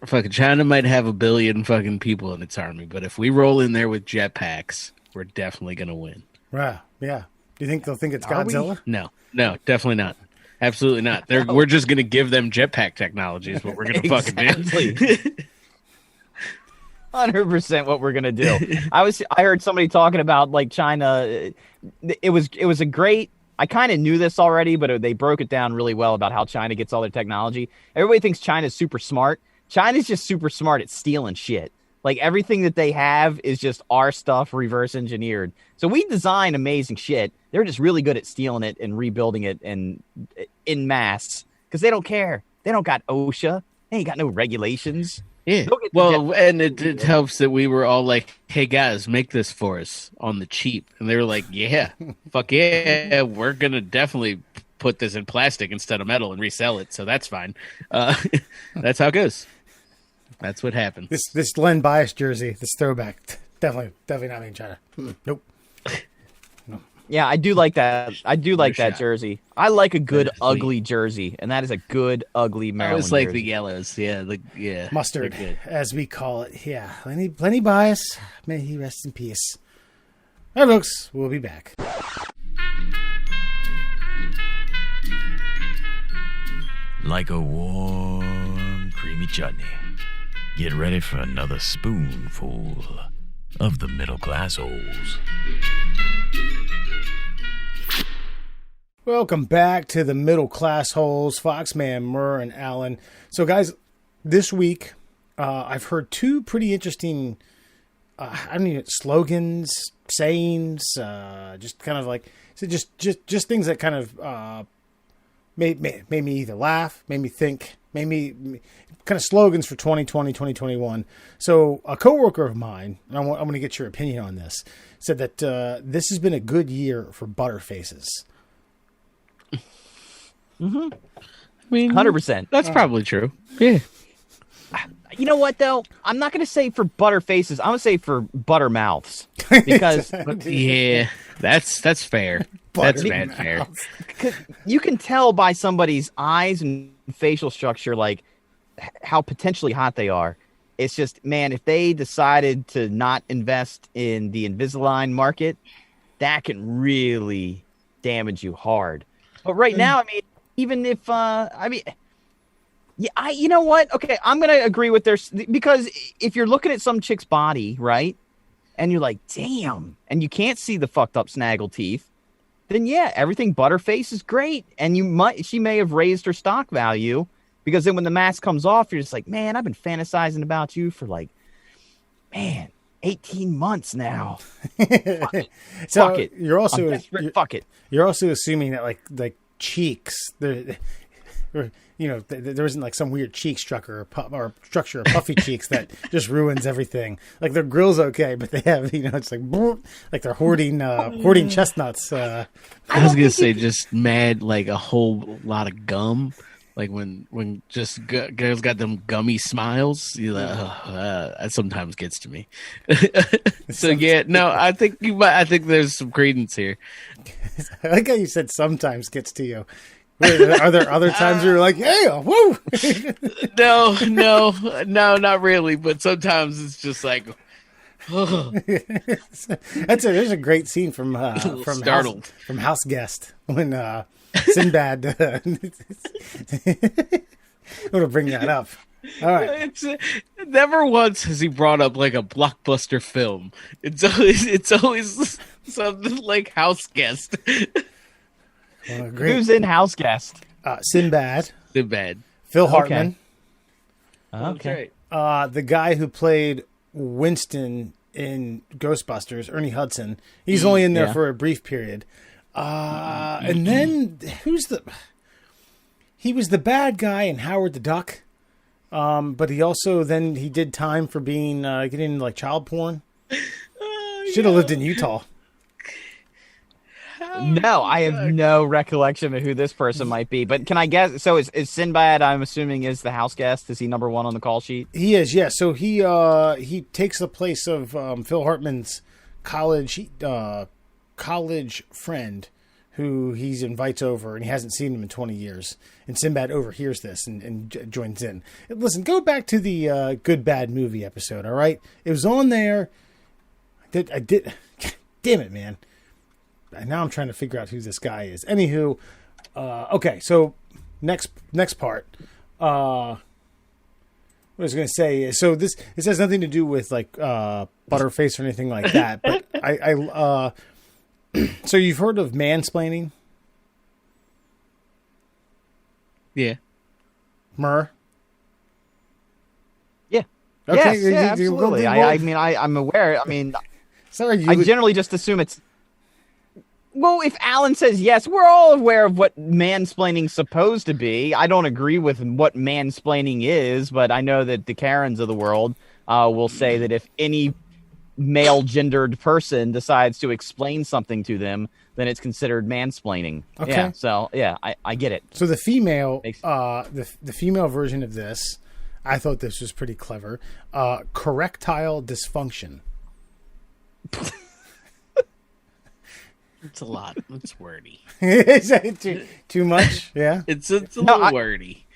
S3: fucking China might have 1 billion fucking people in its army, but if we roll in there with jetpacks, we're definitely gonna win.
S4: Right. Yeah. Do you think they'll think it's
S2: Are we?
S4: Godzilla?
S3: No, definitely not. Absolutely not. We're just gonna give them jetpack technology. Is what we're gonna fucking do.
S2: 100% what we're gonna do. I heard somebody talking about like China. It was a great. I kind of knew this already, but they broke it down really well about how China gets all their technology. Everybody thinks China's super smart. China's just super smart at stealing shit. Like everything that they have is just our stuff reverse engineered. So we design amazing shit. They're just really good at stealing it and rebuilding it and in mass because they don't care. They don't got OSHA. They ain't got no regulations.
S3: Yeah. Well, and it helps that we were all like, hey, guys, make this for us on the cheap. And they were like, yeah, fuck yeah, we're going to definitely put this in plastic instead of metal and resell it. So that's fine. That's how it goes. That's what happens.
S4: This Len Bias jersey, this throwback, definitely not made in China. Nope.
S2: Yeah, I do like that. I do like that
S3: shot.
S2: jersey. I like a good
S3: That is sweet.
S2: ugly jersey, and that is a good ugly
S3: I
S2: Maryland
S3: always like
S2: jersey.
S3: the yellows. Yeah,
S4: Mustard,
S3: they're good.
S4: as we call it. Yeah. Lenny Bias, may he rest in peace. All right, folks, we'll be back.
S5: Like a warm, creamy chutney. Get ready for another spoonful of the middle class holes.
S4: Welcome back to the Middle Class Holes, Foxman, Murr, and Allen. So, guys, this week I've heard two pretty interesting, slogans, sayings, just kind of like, so just things that kind of made me either laugh, made me think, made me kind of slogans for 2020, 2021. So, a coworker of mine, and I'm going to get your opinion on this, said that this has been a good year for butterfaces.
S3: I mean,
S2: 100%.
S3: That's probably true. Yeah.
S2: You know what, though? I'm not going to say for butter faces. I'm going to say for butter mouths. Because
S3: Yeah, that's fair. That's mad fair.
S2: you can tell by somebody's eyes and facial structure, like how potentially hot they are. It's just, man, if they decided to not invest in the Invisalign market, that can really damage you hard. But right now, I mean, even if, yeah, you know what? Okay, I'm going to agree with because if you're looking at some chick's body, right, and you're like, damn, and you can't see the fucked up snaggle teeth, then yeah, everything Butterface is great. And she may have raised her stock value because then when the mask comes off, you're just like, man, I've been fantasizing about you for 18 months now.
S4: So
S2: Fuck it.
S4: You're also
S2: fuck it.
S4: You're also assuming that like cheeks, there isn't like some weird cheek structure or puffy cheeks that just ruins everything. Like their grill's okay, but they have it's like they're hoarding chestnuts.
S3: I was gonna say just mad like a whole lot of gum. Like when just girls got them gummy smiles, that sometimes gets to me. So yeah, no, I think there's some credence here.
S4: I like how you said sometimes gets to you. Wait, are there other times you're like, yeah, woo?
S3: No, not really. But sometimes it's just like, oh.
S4: There's a great scene from
S3: startled
S4: from House Guest when Sinbad. I'm gonna bring that up. All right.
S3: Never once has he brought up like a blockbuster film. It's always something like House Guest.
S2: Who's in House Guest?
S4: Sinbad. Phil Hartman.
S2: Okay.
S4: The guy who played Winston in Ghostbusters, Ernie Hudson. He's only in there for a brief period. And then he was the bad guy in Howard the Duck. But he also he did time for being getting into like child porn. Should have lived in Utah.
S2: No, I have no recollection of who this person might be. But can I guess? So is Sinbad, I'm assuming, is the house guest? Is he number one on the call sheet?
S4: He is, yeah. So he takes the place of Phil Hartman's college friend who he invites over, and he hasn't seen him in 20 years. And Sinbad overhears this and joins in. Listen, go back to the Good Bad Movie episode, all right? It was on there. I did. Damn it, man. And now I'm trying to figure out who this guy is. Anywho, okay, so next part. What I was going to say is, so this has nothing to do with like Butterface or anything like that. But I so you've heard of mansplaining?
S3: Yeah.
S4: Myrrh?
S2: Yeah.
S4: Okay.
S2: Yes, yeah, absolutely. I'm aware. I mean,
S4: sorry,
S2: I generally just assume it's. Well, if Alan says yes, we're all aware of what mansplaining's supposed to be. I don't agree with what mansplaining is, but I know that the Karens of the world will say that if any male-gendered person decides to explain something to them, then it's considered mansplaining.
S4: Okay.
S2: Yeah, so, yeah, I get it.
S4: So the female, the female version of this, I thought this was pretty clever. Correctile dysfunction.
S3: It's a lot. It's wordy.
S4: Is that too much? Yeah.
S3: It's a little wordy.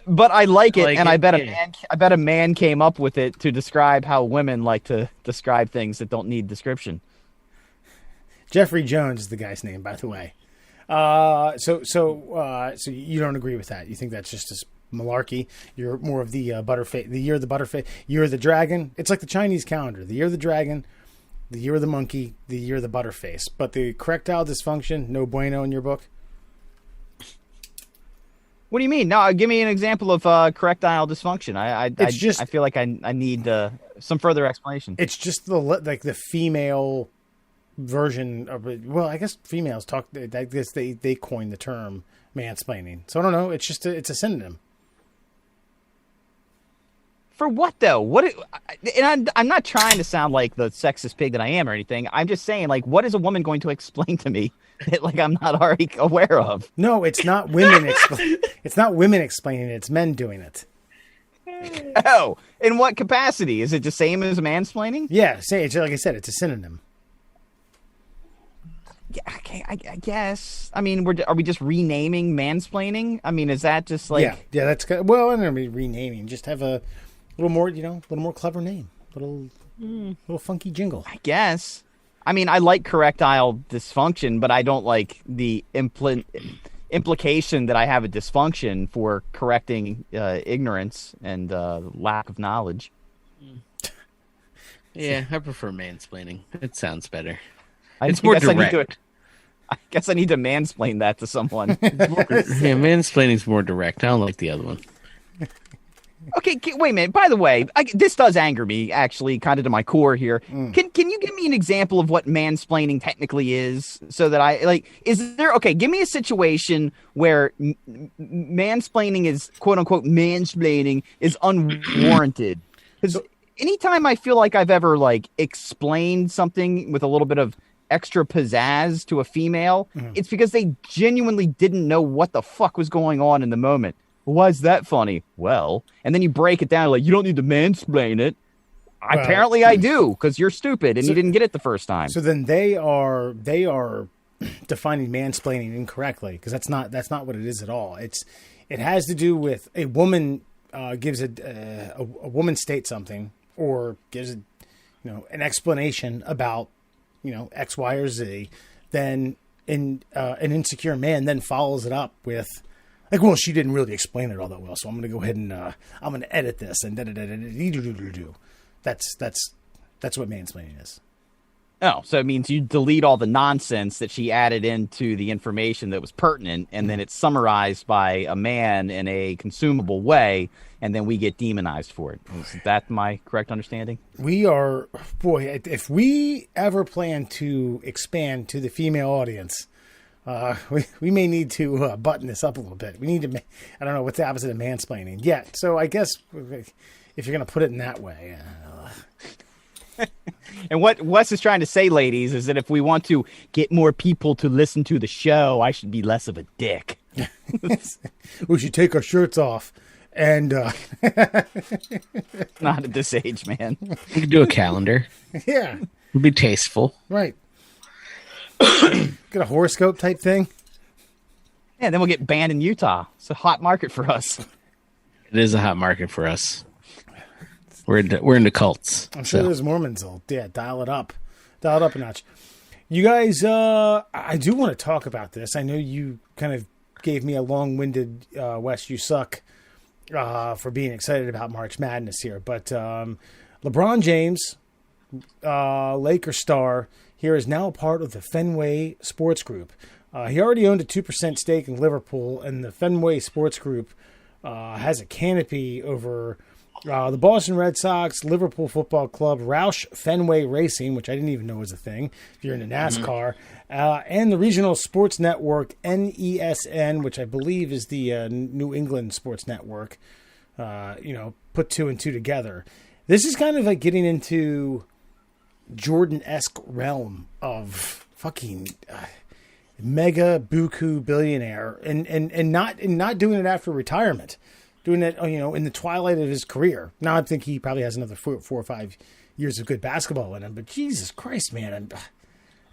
S2: But I like it, and I bet
S3: it,
S2: a man came up with it to describe how women like to describe things that don't need description.
S4: Jeffrey Jones is the guy's name, by the way. So you don't agree with that? You think that's just a malarkey? You're more of the Butterface, the year of the Butterface, year of the dragon. It's like the Chinese calendar: the year of the dragon, the year of the monkey, the year of the Butterface. But the correctile dysfunction, no bueno in your book.
S2: What do you mean? No, give me an example of correctile dysfunction. I feel like I need some further explanation.
S4: It's just the female version of it. Well, I guess females talk. I guess they coined the term mansplaining. So I don't know. It's just it's a synonym.
S2: For what though? And I'm not trying to sound like the sexist pig that I am or anything. I'm just saying, like, what is a woman going to explain to me that like I'm not already aware of?
S4: No, it's not women. It's not women explaining it. It's men doing it.
S2: Oh, in what capacity? Is it the same as mansplaining?
S4: Yeah, say it's like I said. It's a synonym.
S2: Yeah, okay, I guess. I mean, are we just renaming mansplaining? I mean, is that just like?
S4: Yeah, that's good. Well, I don't mean renaming. Just have a little more, a little more clever name, little funky jingle.
S2: I guess. I mean, I like correctile dysfunction, but I don't like the implication that I have a dysfunction for correcting ignorance and lack of knowledge.
S3: Yeah, I prefer mansplaining. It sounds better.
S2: I
S3: It's more
S2: guess
S3: direct.
S2: I guess I need to mansplain that to someone.
S3: Yeah, mansplaining's more direct. I don't like the other one.
S2: Okay, wait a minute. By the way, this does anger me, actually, kind of to my core here. Can you give me an example of what mansplaining technically is, so that is there? Okay, give me a situation where mansplaining is quote unquote mansplaining is unwarranted. Because anytime I feel like I've ever explained something with a little bit of extra pizzazz to a female, it's because they genuinely didn't know what the fuck was going on in the moment. Why is that funny? Well, and then you break it down like, you don't need to mansplain it. Well, apparently I do, because you're stupid and you didn't get it the first time.
S4: So then they are defining mansplaining incorrectly, because that's not what it is at all. It has to do with a woman gives a woman states something, or gives an explanation about X, Y, or Z. Then an insecure man then follows it up with, well, she didn't really explain it all that well, so I'm going to go ahead and I'm going to edit this and da-da-da-da-da-da-da-da-da. That's what mansplaining is.
S2: Oh, so it means you delete all the nonsense that she added into the information that was pertinent, and then it's summarized by a man in a consumable way, and then we get demonized for it. Is that my correct understanding?
S4: We are, boy, if we ever plan to expand to the female audience, we may need to button this up a little bit. We need to, I don't know, what's the opposite of mansplaining? Yeah, so I guess if you're going to put it in that way.
S2: And what Wes is trying to say, ladies, is that if we want to get more people to listen to the show, I should be less of a dick.
S4: We should take our shirts off and...
S2: Not at this age, man.
S3: We could do a calendar.
S4: Yeah.
S3: It'd be tasteful.
S4: Right. Get a horoscope type thing.
S2: Yeah, then we'll get banned in Utah. It's a hot market for us.
S3: It is a hot market for us. We're into cults.
S4: I'm sure those Mormons will dial it up a notch. You guys, I do want to talk about this. I know you kind of gave me a long-winded Wes, you suck for being excited about March Madness here, but LeBron James, Laker star, here is now a part of the Fenway Sports Group. He already owned a 2% stake in Liverpool, and the Fenway Sports Group has a canopy over the Boston Red Sox, Liverpool Football Club, Roush Fenway Racing, which I didn't even know was a thing if you're into NASCAR, and the regional sports network NESN, which I believe is the New England sports network, put two and two together. This is kind of like getting into Jordan-esque realm of fucking mega buku billionaire, and not doing it after retirement. Doing it, in the twilight of his career. Now I think he probably has another 4 or 5 years of good basketball in him. But Jesus Christ, man,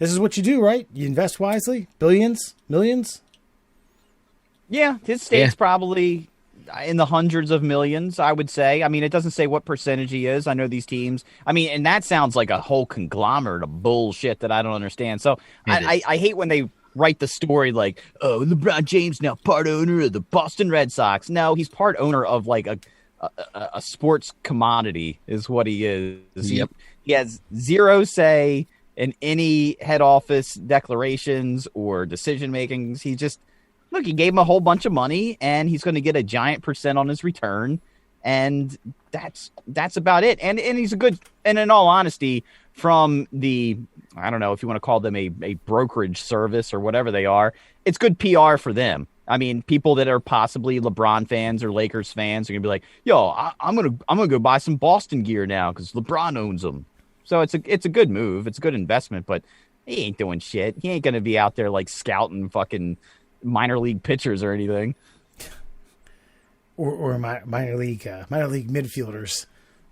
S4: this is what you do, right? You invest wisely, billions, millions.
S2: Yeah, his stake's probably in the hundreds of millions, I would say. I mean, it doesn't say what percentage he is. I know these teams. I mean, and that sounds like a whole conglomerate of bullshit that I don't understand. So I hate when they write the story like, oh, LeBron James now part owner of the Boston Red Sox. No, he's part owner of like a sports commodity is what he is.
S3: Yep.
S2: He has zero say in any head office declarations or decision makings. He just, look, he gave him a whole bunch of money and he's going to get a giant % on his return. And that's about it. And he's a good, and in all honesty, from the, I don't know if you want to call them a brokerage service or whatever they are, it's good PR for them. I mean, people that are possibly LeBron fans or Lakers fans are gonna be like, "Yo, I'm gonna go buy some Boston gear now because LeBron owns them." So it's a good move. It's a good investment, but he ain't doing shit. He ain't gonna be out there like scouting fucking minor league pitchers or anything,
S4: or minor league midfielders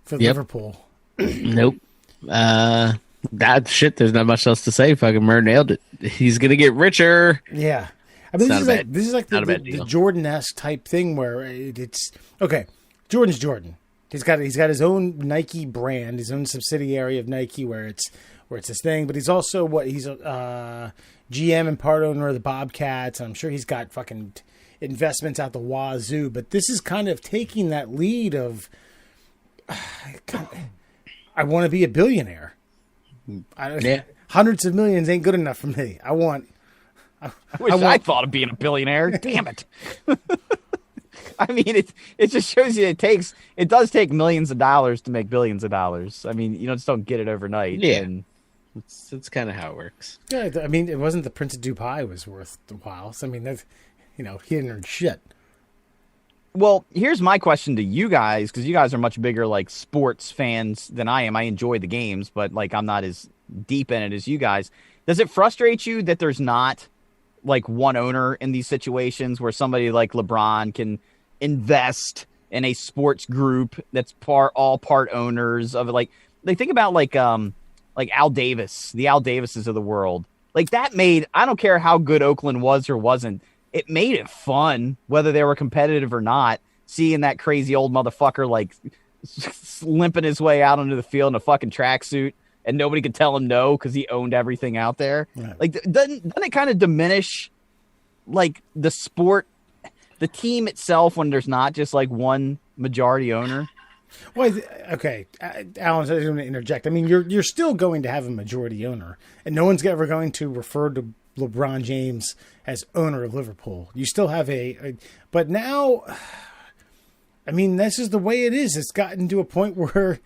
S4: for Liverpool.
S3: Nope. That shit. There's not much else to say. Fucking Murr nailed it. He's gonna get richer.
S4: Yeah. I mean,
S3: It's
S4: this is like the Jordan-esque type thing where it's okay. Jordan's Jordan. He's got his own Nike brand, his own subsidiary of Nike where it's his thing. But he's also he's GM and part owner of the Bobcats. I'm sure he's got fucking investments out the wazoo. But this is kind of taking that lead of I want to be a billionaire. Hundreds of millions ain't good enough for me. I
S2: wish I thought of being a billionaire. Damn it. I mean, it just shows you it does take millions of dollars to make billions of dollars. I mean, you just don't get it overnight.
S3: Yeah.
S2: And
S3: It's kind of how it works.
S4: Yeah, I mean, it wasn't the Prince of Dubai was worth the while. So, I mean, he didn't earn shit.
S2: Well, here's my question to you guys, because you guys are much bigger like sports fans than I am. I enjoy the games, but like I'm not as deep in it as you guys. Does it frustrate you that there's not like one owner in these situations where somebody like LeBron can invest in a sports group that's all part owners of it? Like think about like Al Davis, the Al Davises of the world. Like that made, I don't care how good Oakland was or wasn't, it made it fun, whether they were competitive or not, seeing that crazy old motherfucker like limping his way out onto the field in a fucking tracksuit and nobody could tell him no because he owned everything out there. Right. Like, doesn't it kind of diminish like the sport, the team itself, when there's not just like one majority owner?
S4: Well, okay, Alan, I was going to interject. I mean, you're still going to have a majority owner, and no one's ever going to refer to LeBron James as owner of Liverpool. You still have but now, I mean, this is the way it is. It's gotten to a point where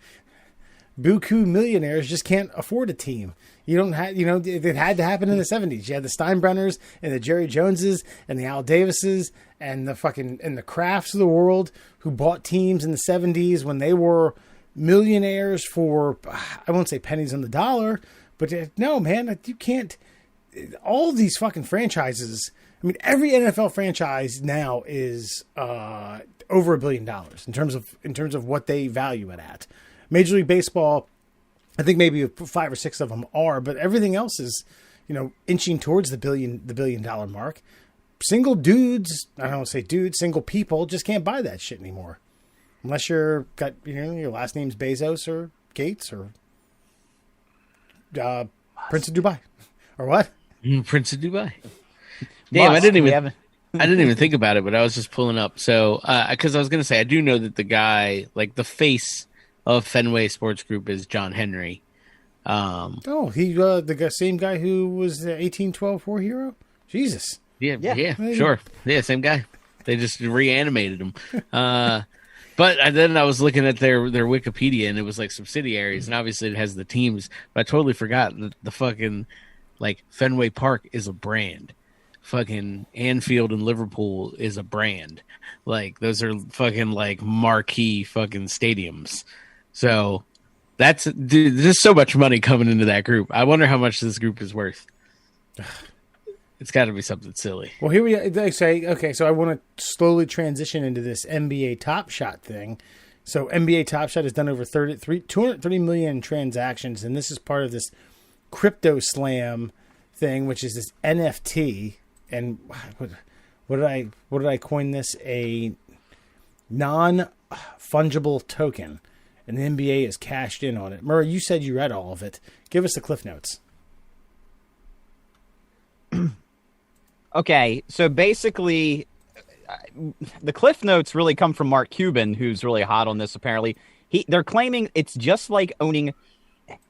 S4: buku millionaires just can't afford a team. You don't have, it had to happen in the 70s. You had the Steinbrenners and the Jerry Joneses and the Al Davises and the Crafts of the world who bought teams in the 70s when they were millionaires for, I won't say pennies on the dollar, but no, man, you can't. All these fucking franchises. I mean, every NFL franchise now is over $1 billion in terms of what they value it at. Major League Baseball, I think maybe 5 or 6 of them are, but everything else is, inching towards the $1 billion mark. Single dudes, I don't want to say dudes, single people just can't buy that shit anymore, unless your last name's Bezos or Gates or Prince of Dubai, or what?
S3: Prince of Dubai. Damn, I didn't even think about it, but I was just pulling up. So, because I was going to say, I do know that the guy, like the face of Fenway Sports Group, is John Henry.
S4: He the same guy who was the 1812 war hero. Jesus.
S3: Yeah, sure. Yeah, same guy. They just reanimated him. But then I was looking at their Wikipedia, and it was like subsidiaries, and obviously it has the teams. But I totally forgot that the fucking like Fenway Park is a brand. Fucking Anfield and Liverpool is a brand. Like those are fucking like marquee fucking stadiums. So there's so much money coming into that group. I wonder how much this group is worth. It's got to be something silly.
S4: Well, here they say, okay, so I want to slowly transition into this NBA Top Shot thing. So NBA Top Shot has done over 230 million transactions, and this is part of this Crypto Slam thing, which is this NFT. And what did I coin this? A non-fungible token. And the NBA has cashed in on it. Murray, you said you read all of it. Give us the Cliff Notes.
S2: Okay, so basically, the Cliff Notes really come from Mark Cuban, who's really hot on this, apparently. They're claiming it's just like owning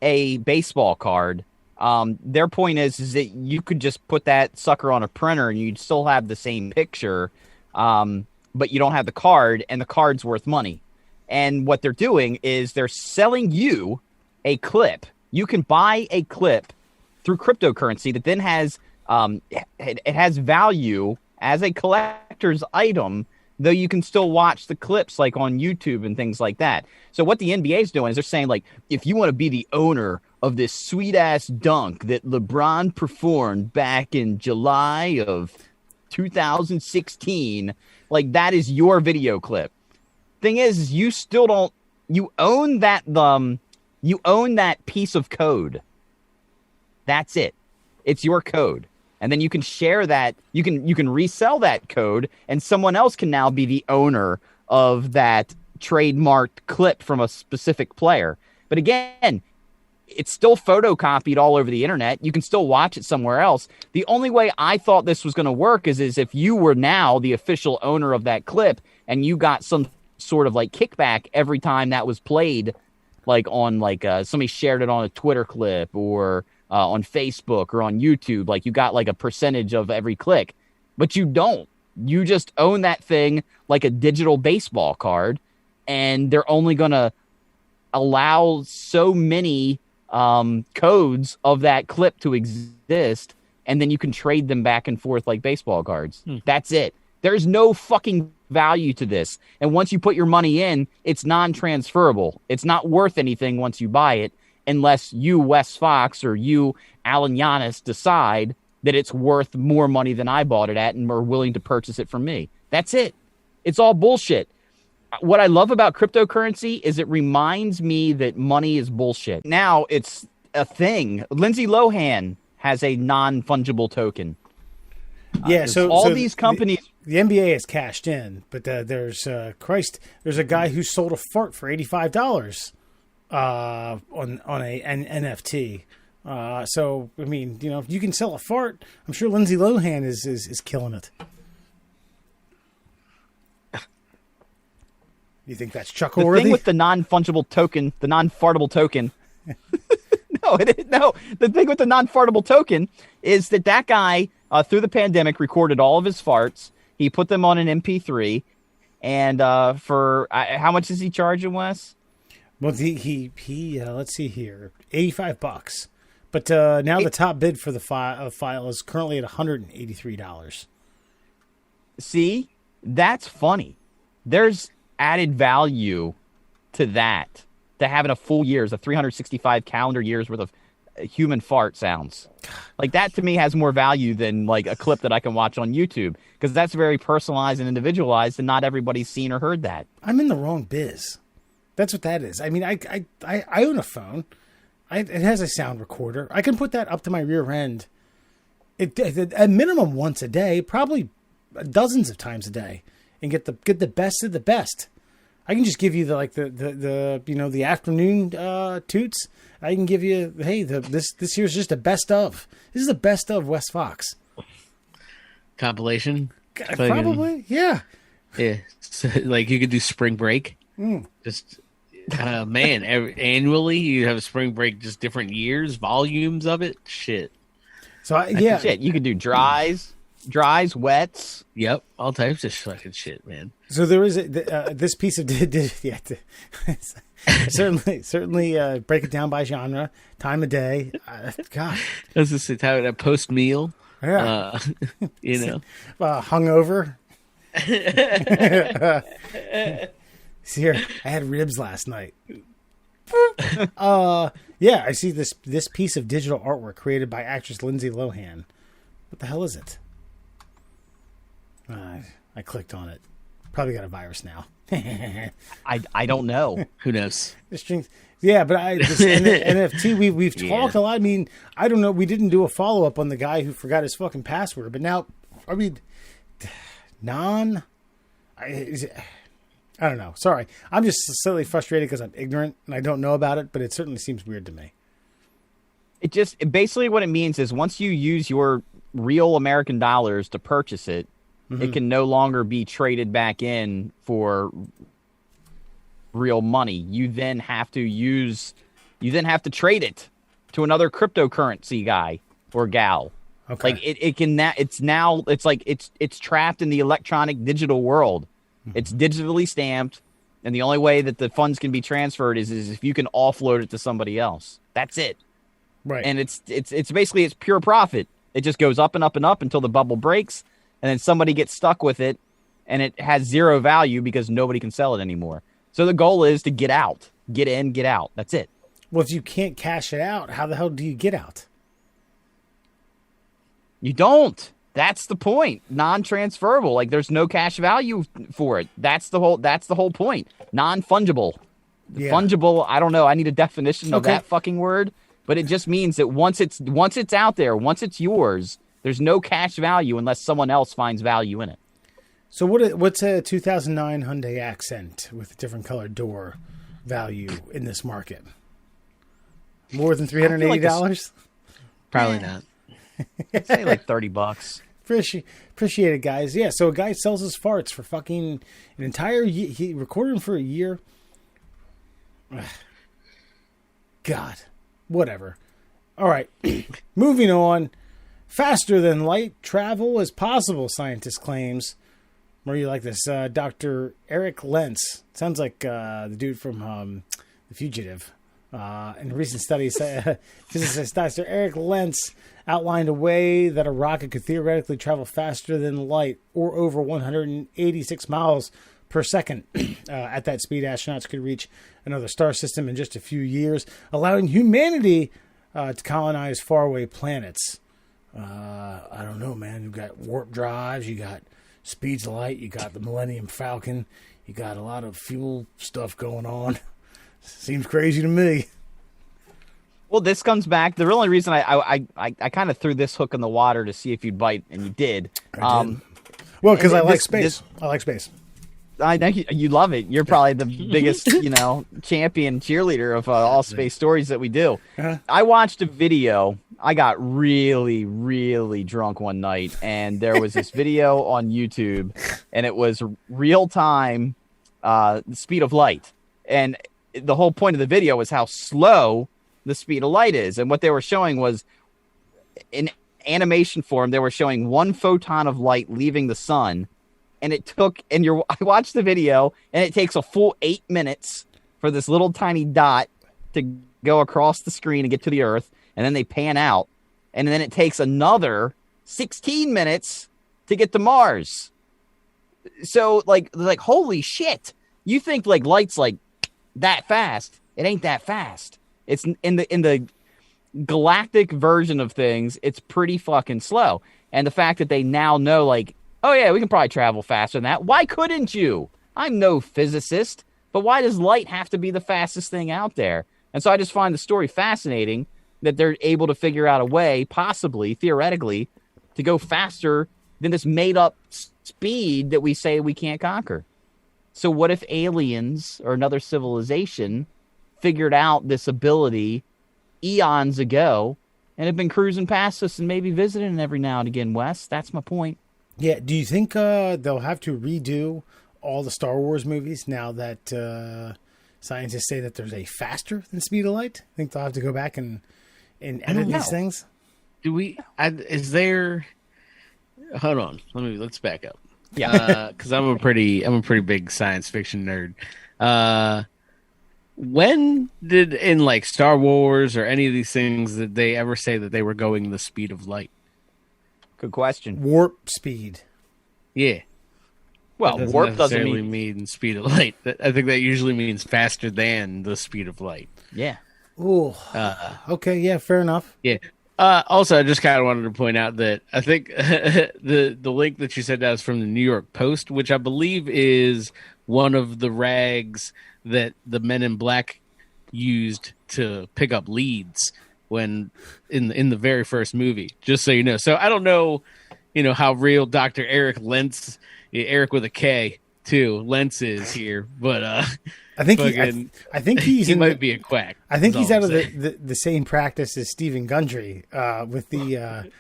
S2: a baseball card. Their point is that you could just put that sucker on a printer and you'd still have the same picture, but you don't have the card, and the card's worth money. And what they're doing is they're selling you a clip. You can buy a clip through cryptocurrency that then has it has value as a collector's item, though you can still watch the clips like on YouTube and things like that. So what the NBA is doing is they're saying, like, if you want to be the owner of this sweet-ass dunk that LeBron performed back in July of 2016, like, that is your video clip. Thing is you still don't, you own that piece of code. That's it. It's your code. And then you can share that. You can resell that code, and someone else can now be the owner of that trademarked clip from a specific player. But again, it's still photocopied all over the internet. You can still watch it somewhere else. The only way I thought this was going to work is if you were now the official owner of that clip and you got some sort of like kickback every time that was played, like on somebody shared it on a Twitter clip or on Facebook or on YouTube. Like you got like a percentage of every click, but you don't. You just own that thing like a digital baseball card, and they're only going to allow so many codes of that clip to exist, and then you can trade them back and forth like baseball cards. That's it. There's no fucking value to this. And once you put your money in, it's non-transferable. It's not worth anything once you buy it, unless you, Wes Fox, or you, Alan Giannis, decide that it's worth more money than I bought it at and are willing to purchase it from me. That's it. It's all bullshit. What I love about cryptocurrency is it reminds me that money is bullshit. Now it's a thing. Lindsay Lohan has a non-fungible token.
S4: Yeah,
S2: so these companies...
S4: The NBA has cashed in, but there's a guy who sold a fart for $85 on an NFT. So, I mean, you know, if you can sell a fart, I'm sure Lindsay Lohan is killing it. You think that's chuckle-worthy?
S2: The thing with the non-fungible token, the non-fartable token... No, the thing with the non-fartable token is that guy, through the pandemic, recorded all of his farts. He put them on an MP3, and for how much is he charging, Wes?
S4: Well, he let's see here, $85. But now the top bid for the file is currently at $183.
S2: See, that's funny. There's added value to that, to having a full year's, a 365 calendar years worth of human fart sounds. Like that to me has more value than like a clip that I can watch on YouTube, because that's very personalized and individualized, and not everybody's seen or heard that. I'm
S4: in the wrong biz. That's what that is. I mean, I own a phone. It has a sound recorder. I can put that up to my rear end at minimum once a day, probably dozens of times a day, and get the best of the best. I can just give you the afternoon toots. I can give you, hey, this here's just a best of. This is the best of Wes Fox
S3: compilation.
S4: Probably, yeah.
S3: Yeah, so, like you could do spring break. Just man, annually you have a spring break, just different years, volumes of it. Shit.
S4: So
S2: shit. You could do dries, wets.
S3: Yep, all types of fucking shit, man.
S4: So there is this piece of certainly break it down by genre, time of day. God,
S3: that's just a post meal.
S4: Yeah, hungover. See here, I had ribs last night. Yeah, I see this piece of digital artwork created by actress Lindsay Lohan. What the hell is it? I clicked on it. Probably got a virus now.
S2: I don't know.
S3: Who knows?
S4: Yeah, but this NFT we've talked a lot. I mean, I don't know. We didn't do a follow up on the guy who forgot his fucking password, but now, I mean, I don't know. Sorry, I'm just slightly frustrated because I'm ignorant and I don't know about it. But it certainly seems weird to me.
S2: Basically what it means is once you use your real American dollars to purchase it, it can no longer be traded back in for real money. You then have to trade it to another cryptocurrency guy or gal.
S4: Okay.
S2: Like it's trapped in the electronic digital world. It's digitally stamped, and the only way that the funds can be transferred is if you can offload it to somebody else. That's it.
S4: Right.
S2: And it's basically pure profit. It just goes up and up and up until the bubble breaks. And then somebody gets stuck with it, and it has zero value because nobody can sell it anymore. So the goal is to get out. Get in, get out. That's it.
S4: Well, if you can't cash it out, how the hell do you get out?
S2: You don't. That's the point. Non-transferable. Like there's no cash value for it. That's the whole point. Non-fungible.
S4: Yeah.
S2: Fungible, I don't know. I need a definition of that fucking word. but it just means that once it's out there, once it's yours, there's no cash value unless someone else finds value in it.
S4: So what's a 2009 Hyundai Accent with a different colored door value in this market? More than $380?
S3: Probably not.
S2: I'd say like $30.
S4: Appreciate it, guys. Yeah, so a guy sells his farts for fucking an entire year. He recorded them for a year. God, whatever. All right, moving on. Faster than light travel is possible, scientist claims. Where you like this? Dr. Eric Lentz. Sounds like the dude from The Fugitive. In a recent study, physicist Dr. Eric Lentz outlined a way that a rocket could theoretically travel faster than light, or over 186 miles per second. At that speed, astronauts could reach another star system in just a few years, allowing humanity to colonize faraway planets. I don't know, man. You've got warp drives, you got speeds of light, you got the Millennium Falcon, you got a lot of fuel stuff going on. Seems crazy to me.
S2: Well, this comes back. The only reason I kind of threw this hook in the water to see if you'd bite, and you did.
S4: I did. Well, because I like space. I like space.
S2: I know you love it. You're probably the biggest, champion cheerleader of all space stories that we do.
S4: Uh-huh.
S2: I watched a video. I got really, really drunk one night, and there was this video on YouTube, and it was real time, the speed of light. And the whole point of the video was how slow the speed of light is. And what they were showing was, in animation form, they were showing one photon of light leaving the sun. And I watched the video, and it takes a full 8 minutes for this little tiny dot to go across the screen and get to the Earth. And then they pan out. And then it takes another 16 minutes to get to Mars. So, like holy shit. You think, light's, that fast. It ain't that fast. It's in the galactic version of things, it's pretty fucking slow. And the fact that they now know, oh yeah, we can probably travel faster than that. Why couldn't you? I'm no physicist, but why does light have to be the fastest thing out there? And so I just find the story fascinating that they're able to figure out a way, possibly, theoretically, to go faster than this made-up speed that we say we can't conquer. So what if aliens or another civilization figured out this ability eons ago and have been cruising past us and maybe visiting every now and again, Wes? That's my point.
S4: Yeah, do you think they'll have to redo all the Star Wars movies now that scientists say that there's a faster than speed of light? I think they'll have to go back and edit these things?
S3: Is there... Hold on. Let's back up.
S2: Yeah.
S3: Because I'm a pretty big science fiction nerd. When did, in Star Wars or any of these things, did they ever say that they were going the speed of light?
S2: Good question.
S4: Warp speed.
S3: Yeah.
S2: Well, warp doesn't
S3: mean speed of light. I think that usually means faster than the speed of light.
S2: Yeah.
S4: Ooh. Okay. Yeah. Fair enough.
S3: Yeah. Also, I just kind of wanted to point out that I think the link that you sent out is from the New York Post, which I believe is one of the rags that the Men in Black used to pick up leads when in the very first movie. Just so you know. So I don't know, how real Dr. Eric Lentz, Eric with a K too, Lentz is here, but
S4: I think he
S3: might be a quack.
S4: I think he's out of the same practice as Stephen Gundry with the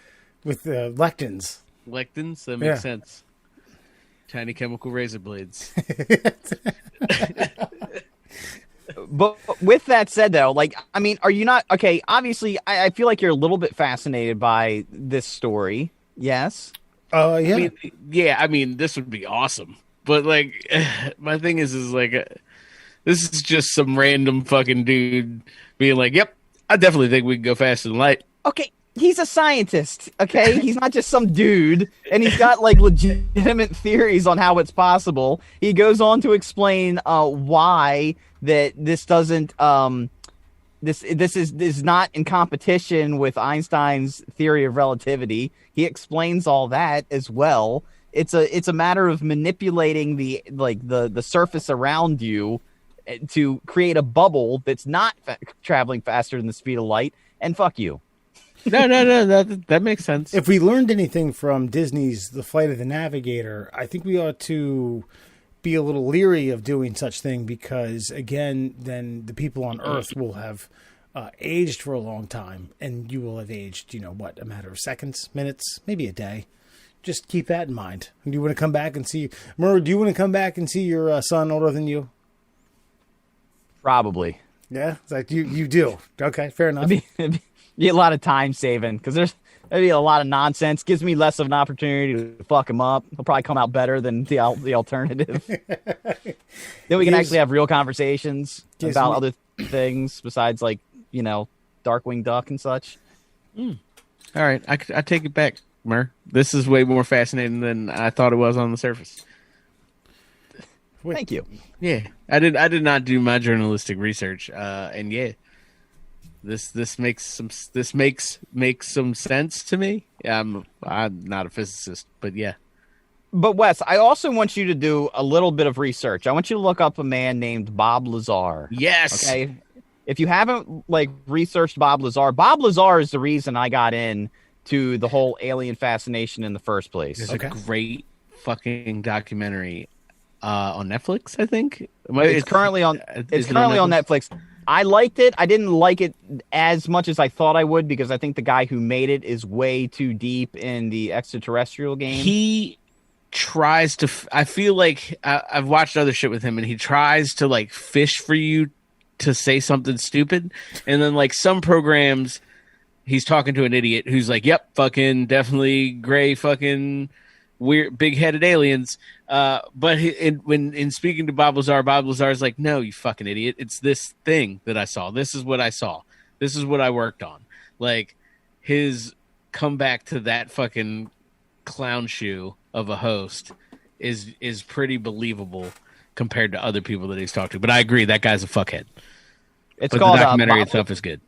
S4: lectins.
S3: Lectins, that makes sense. Tiny chemical razor blades.
S2: But with that said, though, are you not okay? Obviously, I feel like you're a little bit fascinated by this story. Yes.
S4: Yeah.
S3: I mean, this would be awesome. But my thing is this is just some random fucking dude being like, "Yep, I definitely think we can go faster than light."
S2: Okay, he's a scientist. Okay, he's not just some dude, and he's got legitimate theories on how it's possible. He goes on to explain why that this doesn't this is not in competition with Einstein's theory of relativity. He explains all that as well. It's a matter of manipulating the surface around you to create a bubble that's not traveling faster than the speed of light, and fuck you.
S3: No. That makes sense.
S4: If we learned anything from Disney's The Flight of the Navigator, I think we ought to be a little leery of doing such thing because, again, then the people on Earth will have aged for a long time, and you will have aged, a matter of seconds, minutes, maybe a day. Just keep that in mind. Do you want to come back and see... Murr, do you want to come back and see your son older than you?
S2: Probably.
S4: Yeah? It's like, you do. Okay, fair enough.
S2: It'd be a lot of time saving because there'd be a lot of nonsense. Gives me less of an opportunity to fuck him up. He'll probably come out better than the alternative. Then we can actually have real conversations about other things besides, like, Darkwing Duck and such.
S3: All right, I take it back, Mur. This is way more fascinating than I thought it was on the surface.
S2: Thank you.
S3: Yeah, I did not do my journalistic research, and yeah, this makes some sense to me. I'm not a physicist, but yeah.
S2: But Wes, I also want you to do a little bit of research. I want you to look up a man named Bob Lazar.
S3: Yes.
S2: Okay. If you haven't researched Bob Lazar is the reason I got in to the whole alien fascination in the first place.
S3: There's a great fucking documentary on Netflix, I think.
S2: It's currently on Netflix. I liked it. I didn't like it as much as I thought I would because I think the guy who made it is way too deep in the extraterrestrial game.
S3: He tries to I feel like I've watched other shit with him, and he tries to fish for you to say something stupid, and then some programs he's talking to an idiot who's like, yep, fucking definitely gray fucking weird big-headed aliens, but when speaking to Bob Lazar's like, no, you fucking idiot, it's this thing that I saw, this is what I saw, this is what I worked on. His comeback to that fucking clown shoe of a host is pretty believable compared to other people that he's talked to. But I agree, that guy's a fuckhead.
S2: But
S3: the documentary itself is good.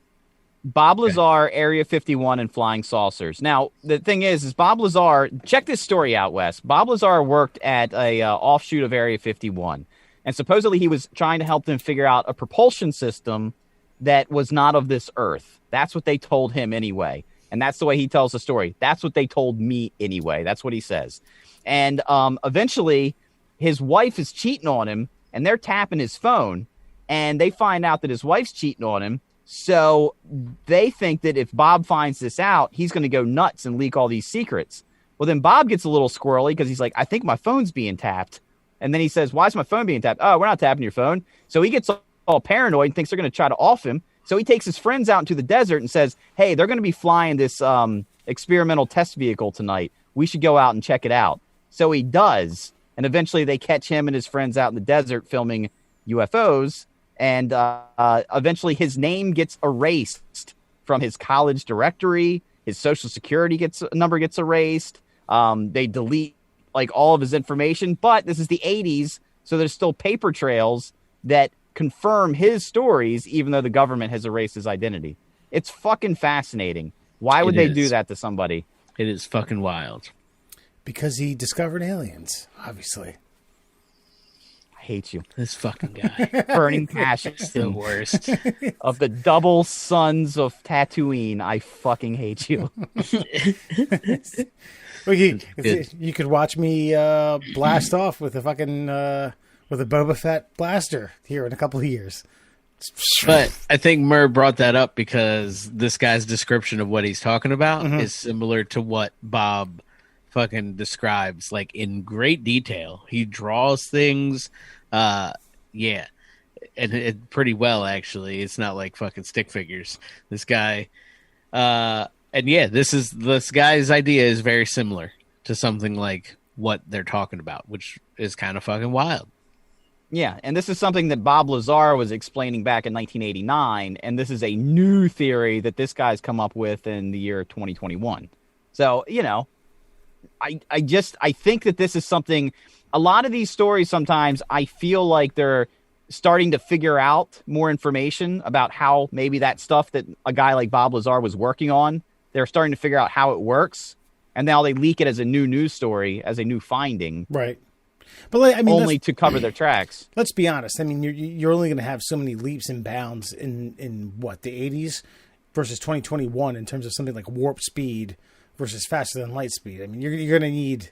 S2: Bob Lazar, Area 51, and Flying Saucers. Now, the thing is Bob Lazar, check this story out, Wes. Bob Lazar worked at a offshoot of Area 51, and supposedly he was trying to help them figure out a propulsion system that was not of this Earth. That's what they told him anyway, and that's the way he tells the story. That's what they told me anyway. That's what he says. And eventually, his wife is cheating on him, and they're tapping his phone, and they find out that his wife's cheating on him. So they think that if Bob finds this out, he's going to go nuts and leak all these secrets. Well, then Bob gets a little squirrely because he's like, I think my phone's being tapped. And then he says, why is my phone being tapped? Oh, we're not tapping your phone. So he gets all paranoid and thinks they're going to try to off him. So he takes his friends out into the desert and says, hey, they're going to be flying this experimental test vehicle tonight. We should go out and check it out. So he does. And eventually they catch him and his friends out in the desert filming UFOs. And eventually his name gets erased from his college directory. His social security number gets erased. They delete all of his information. But this is the 80s, so there's still paper trails that confirm his stories, even though the government has erased his identity. It's fucking fascinating. Why would they do that to somebody?
S3: It is fucking wild.
S4: Because he discovered aliens, obviously.
S2: Hate you.
S3: This fucking guy.
S2: Burning passion.
S3: The worst.
S2: Of the double sons of Tatooine, I fucking hate you.
S4: You could watch me blast off with a fucking with a Boba Fett blaster here in a couple of years.
S3: But I think Murr brought that up because this guy's description of what he's talking about is similar to what Bob fucking describes, in great detail. He draws things, and it pretty well, actually. It's not like fucking stick figures. This guy, this guy's idea is very similar to something like what they're talking about, which is kind of fucking wild.
S2: Yeah, and this is something that Bob Lazar was explaining back in 1989, and this is a new theory that this guy's come up with in the year 2021. So, I think that this is something, a lot of these stories sometimes I feel like they're starting to figure out more information about how maybe that stuff that a guy like Bob Lazar was working on, they're starting to figure out how it works, and now they leak it as a new news story, as a new finding.
S4: Right. But
S2: only to cover their tracks.
S4: Let's be honest. I mean, you're only going to have so many leaps and bounds in what, the 80s? versus 2021 in terms of something like warp speed versus faster than light speed. I mean, you're going to need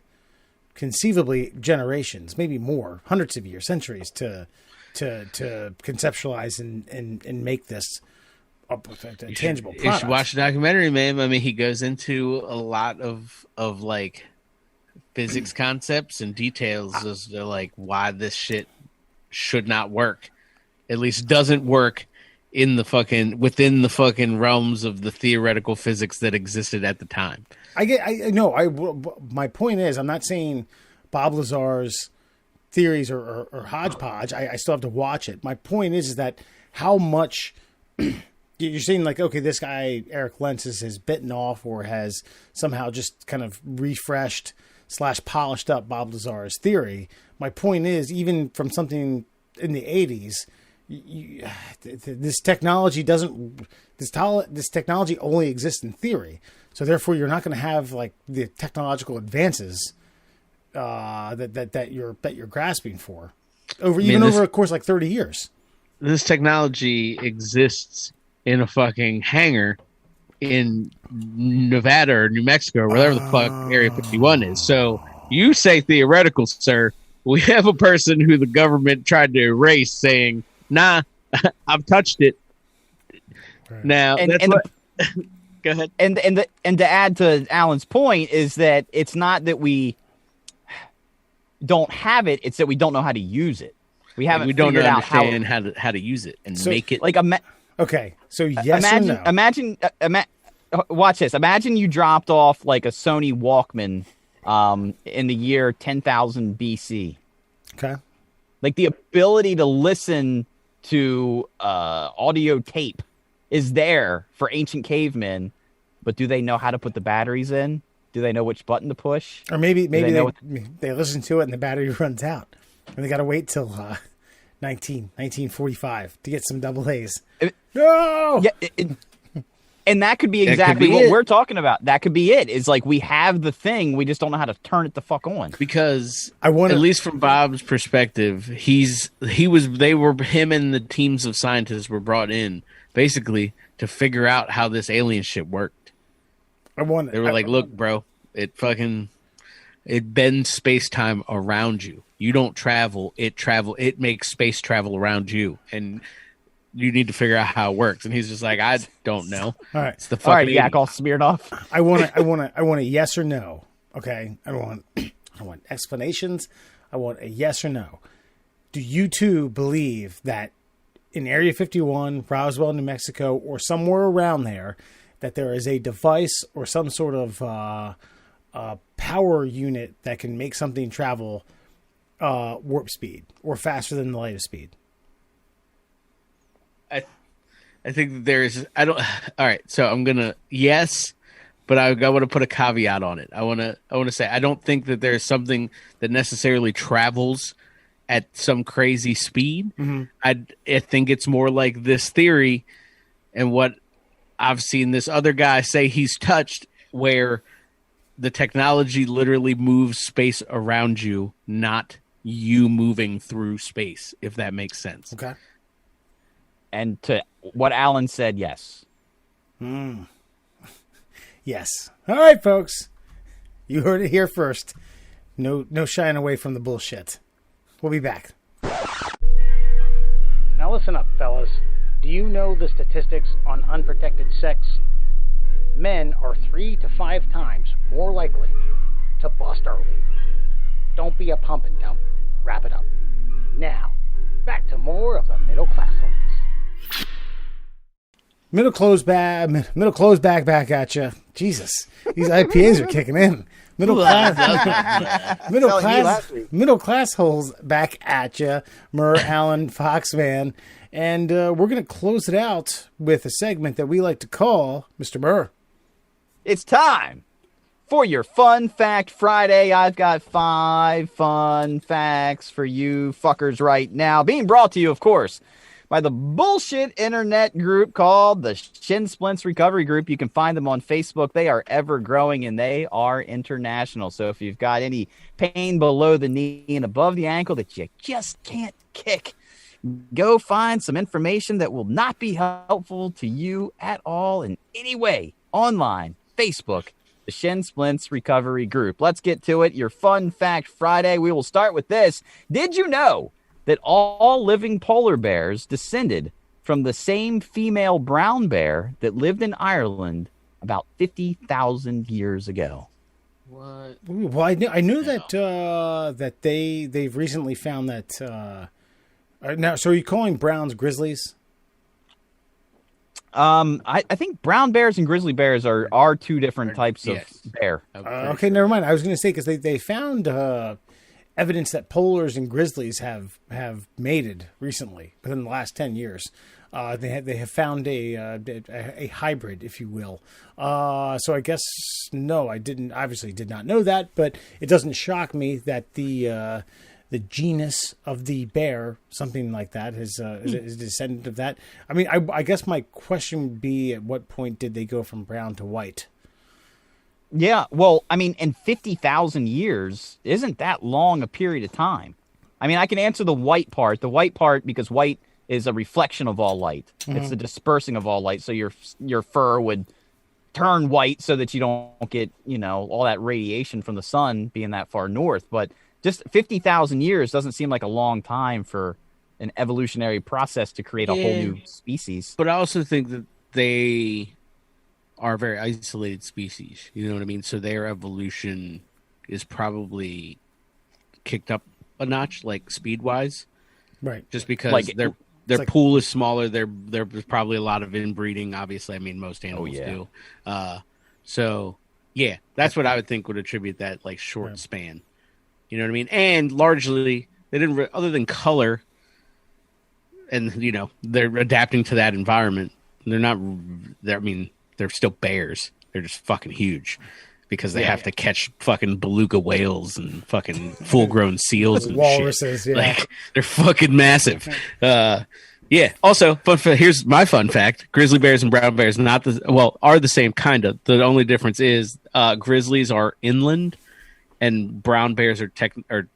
S4: conceivably generations, maybe more, hundreds of years, centuries to conceptualize and make this a tangible product.
S3: You should watch the documentary, man. I mean, he goes into a lot of like physics concepts and details as to like why this shit should not work. At least doesn't work within the fucking realms of the theoretical physics that existed at the time. My point is, I'm not saying Bob Lazar's theories are hodgepodge. I still have to watch it. My point is that how much you're saying, like, okay, this guy Eric Lentz has bitten off or has somehow just kind of refreshed / polished up Bob Lazar's theory. My point is, even from something in the 80s, this technology only exists in theory. So therefore, you're not going to have like the technological advances that you're grasping for over a course like 30 years. This technology exists in a fucking hangar in Nevada or New Mexico or whatever the fuck Area 51 is. So you say theoretical, sir. We have a person who the government tried to erase, saying, "Nah, I've touched it." Right. Now, go ahead.
S2: And to add to Alan's point is that it's not that we don't have it; it's that we don't know how to use it. We haven't.
S3: We don't
S2: figured
S3: understand
S2: out
S3: how to use it and
S2: so,
S3: make it
S2: like
S4: okay. So yes or no?
S2: Watch this. Imagine you dropped off like a Sony Walkman in the year 10,000 BC.
S4: Okay.
S2: Like the ability to listen to audio tape is there for ancient cavemen, but do they know how to put the batteries in? Do they know which button to push?
S4: Or maybe they listen to it and the battery runs out, and they got to wait till 1945 to get some double A's. No.
S2: Yeah. And that could be exactly what we're talking about. That could be it. It's like we have the thing, we just don't know how to turn it the fuck on.
S3: Because at least from Bob's perspective, him and the teams of scientists were brought in basically to figure out how this alien shit worked. They were like, "Look, bro, it bends space-time around you. You don't travel, it makes space travel around you." And you need to figure out how it works. And he's just like, I don't know.
S4: All right.
S2: It's the fucking yak all smeared off.
S4: I want a yes or no. Okay. I don't want explanations. I want a yes or no. Do you two believe that in Area 51, Roswell, New Mexico, or somewhere around there, that there is a device or some sort of power unit that can make something travel warp speed or faster than the light of speed?
S3: I think that there's. I don't. All right, so I'm gonna yes, but I want to put a caveat on it. I want to say I don't think that there's something that necessarily travels at some crazy speed.
S4: Mm-hmm.
S3: I think it's more like this theory, and what I've seen this other guy say he's touched, where the technology literally moves space around you, not you moving through space. If that makes sense.
S4: Okay.
S2: And to what Alan said, yes.
S4: Yes. All right, folks. You heard it here first. No shying away from the bullshit. We'll be back. Now listen up, fellas. Do you know the statistics on unprotected sex? Men are 3 to 5 times more likely to bust early. Don't be a pump and dump. Wrap it up. Now, back to more of the Middle Classholes. Middle close back at you. Jesus, these IPAs are kicking in. Middle class holes back at you. Murr, Allen, Foxman, and we're gonna close it out with a segment that we like to call Mr. Murr.
S2: It's time for your Fun Fact Friday. I've got 5 fun facts for you fuckers right now, being brought to you, of course, by the bullshit internet group called the Shin Splints Recovery Group. You can find them on Facebook. They are ever growing and they are international. So if you've got any pain below the knee and above the ankle that you just can't kick, go find some information that will not be helpful to you at all in any way online. Facebook, the Shin Splints Recovery Group. Let's get to it. Your Fun Fact Friday. We will start with this. Did you know that all living polar bears descended from the same female brown bear that lived in Ireland about 50,000 years ago?
S3: What?
S4: Well, I knew that that they've recently found that. Now, so are you calling browns grizzlies?
S2: I think brown bears and grizzly bears are two different types of bear.
S4: Okay, never mind. I was going to say because they found evidence that polars and grizzlies have mated recently within the last 10 years. They have found a hybrid, if you will. So I guess no, I obviously did not know that, but it doesn't shock me that the genus of the bear, something like that, is a descendant of that. I mean, I guess my question would be, at what point did they go from brown to white?
S2: Yeah, well, I mean, in 50,000 years, isn't that long a period of time? I mean, I can answer the white part. The white part, because white is a reflection of all light. Mm-hmm. It's the dispersing of all light. So your fur would turn white so that you don't get, all that radiation from the sun being that far north. But just 50,000 years doesn't seem like a long time for an evolutionary process to create a whole new species.
S3: But I also think that they are a very isolated species. You know what I mean? So their evolution is probably kicked up a notch, like speed-wise.
S4: Right.
S3: Just because their pool is smaller. There's probably a lot of inbreeding, obviously. I mean, most animals do. So, yeah, that's what I would think would attribute that, short span. You know what I mean? And largely, they didn't, other than color, and, they're adapting to that environment. They're still bears. They're just fucking huge because they have to catch fucking beluga whales and fucking full-grown seals and
S4: walruses,
S3: shit. Yeah. They're fucking massive. Also, here's my fun fact. Grizzly bears and brown bears are the same kind of. The only difference is grizzlies are inland and brown bears are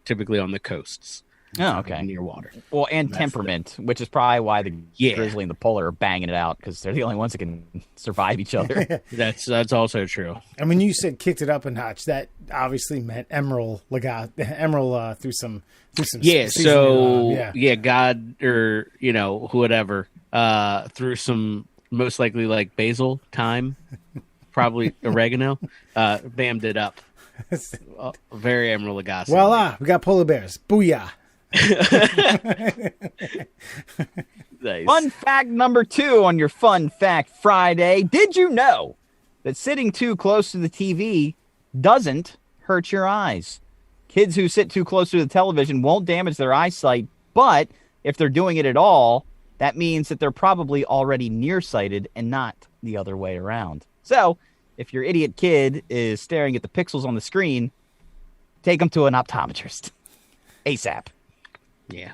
S3: typically on the coasts.
S2: Oh, okay.
S3: Near water.
S2: Well, and temperament, which is probably why the grizzly and the polar are banging it out, because they're the only ones that can survive each other.
S3: That's also true.
S4: And when you said kicked it up a notch, that obviously meant Emerald through some
S3: God or whatever through some most likely basil, thyme, probably oregano, bammed it up. Very Emerald Lagasse.
S4: Voila, we got polar bears. Booyah.
S2: Nice. Fun fact number 2 on your Fun Fact Friday. Did you know that sitting too close to the TV doesn't hurt your eyes? Kids who sit too close to the television won't damage their eyesight, but if they're doing it at all, that means that they're probably already nearsighted and not the other way around. So, if your idiot kid is staring at the pixels on the screen, take them to an optometrist. ASAP.
S3: Yeah.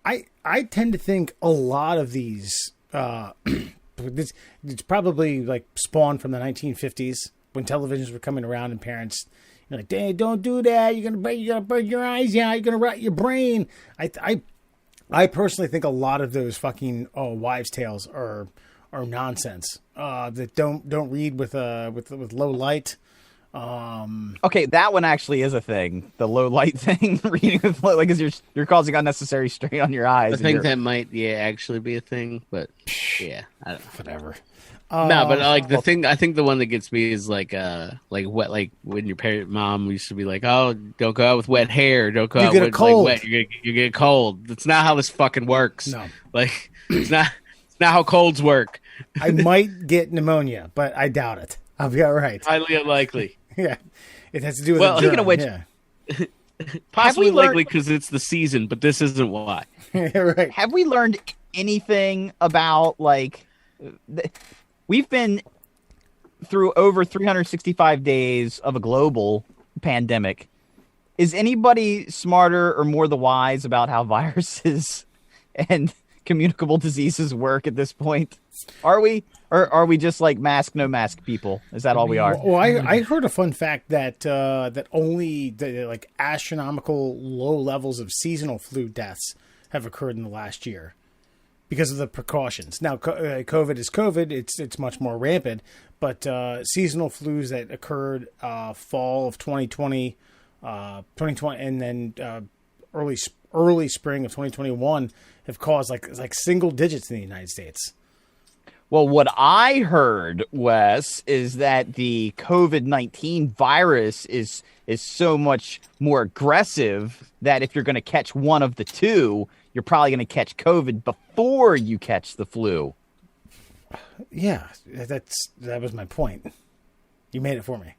S4: I tend to think a lot of these, it's probably spawned from the 1950s when televisions were coming around and parents, like, "Dad, don't do that. You're gonna burn your eyes out. You're gonna rot your brain." I personally think a lot of those fucking wives' tales are nonsense. That don't read with low light.
S2: Okay, that one actually is a thing. The low light thing, reading with low, because you're causing unnecessary strain on your eyes.
S3: I think that might actually be a thing, but yeah, I don't know.
S4: Whatever.
S3: No, but the thing, I think the one that gets me is wet, when your mom used to be like, "Oh, don't go out with wet hair. Don't go out with wet. You get a cold." That's not how this fucking works.
S4: No,
S3: it's not how colds work.
S4: I might get pneumonia, but I doubt it. I'll be all right.
S3: Highly unlikely.
S4: Yeah, it has to do with.
S2: Well, speaking of which,
S3: possibly likely because it's the season, but this isn't why.
S4: Right.
S2: Have we learned anything about we've been through over 365 days of a global pandemic. Is anybody smarter or more the wise about how viruses and communicable diseases work at this point? Are we? Or are we just mask, no mask people? Is that all we are?
S4: Well, I heard a fun fact that only the astronomical low levels of seasonal flu deaths have occurred in the last year because of the precautions. Now, COVID is COVID; it's much more rampant. But seasonal flus that occurred fall of 2020, and then early spring of 2021 have caused like single digits in the United States.
S2: Well, what I heard, Wes, is that the COVID-19 virus is so much more aggressive that if you're going to catch one of the two, you're probably going to catch COVID before you catch the flu.
S4: Yeah, that was my point. You made it for me.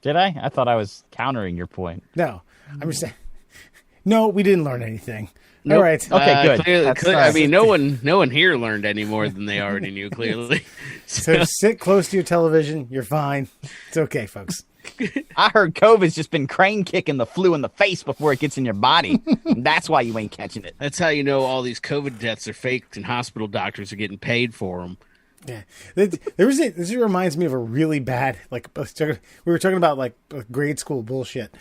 S2: Did I? I thought I was countering your point.
S4: No, I'm just saying. No, we didn't learn anything.
S3: Nope.
S4: All right.
S2: Okay, good.
S3: I mean, no one here learned any more than they already knew. Clearly.
S4: So sit close to your television. You're fine. It's okay, folks.
S2: I heard COVID's just been crane kicking the flu in the face before it gets in your body. And that's why you ain't catching it.
S3: That's how you know all these COVID deaths are faked and hospital doctors are getting paid for them.
S4: Yeah, this reminds me of a really bad, like, we were talking about like grade school bullshit.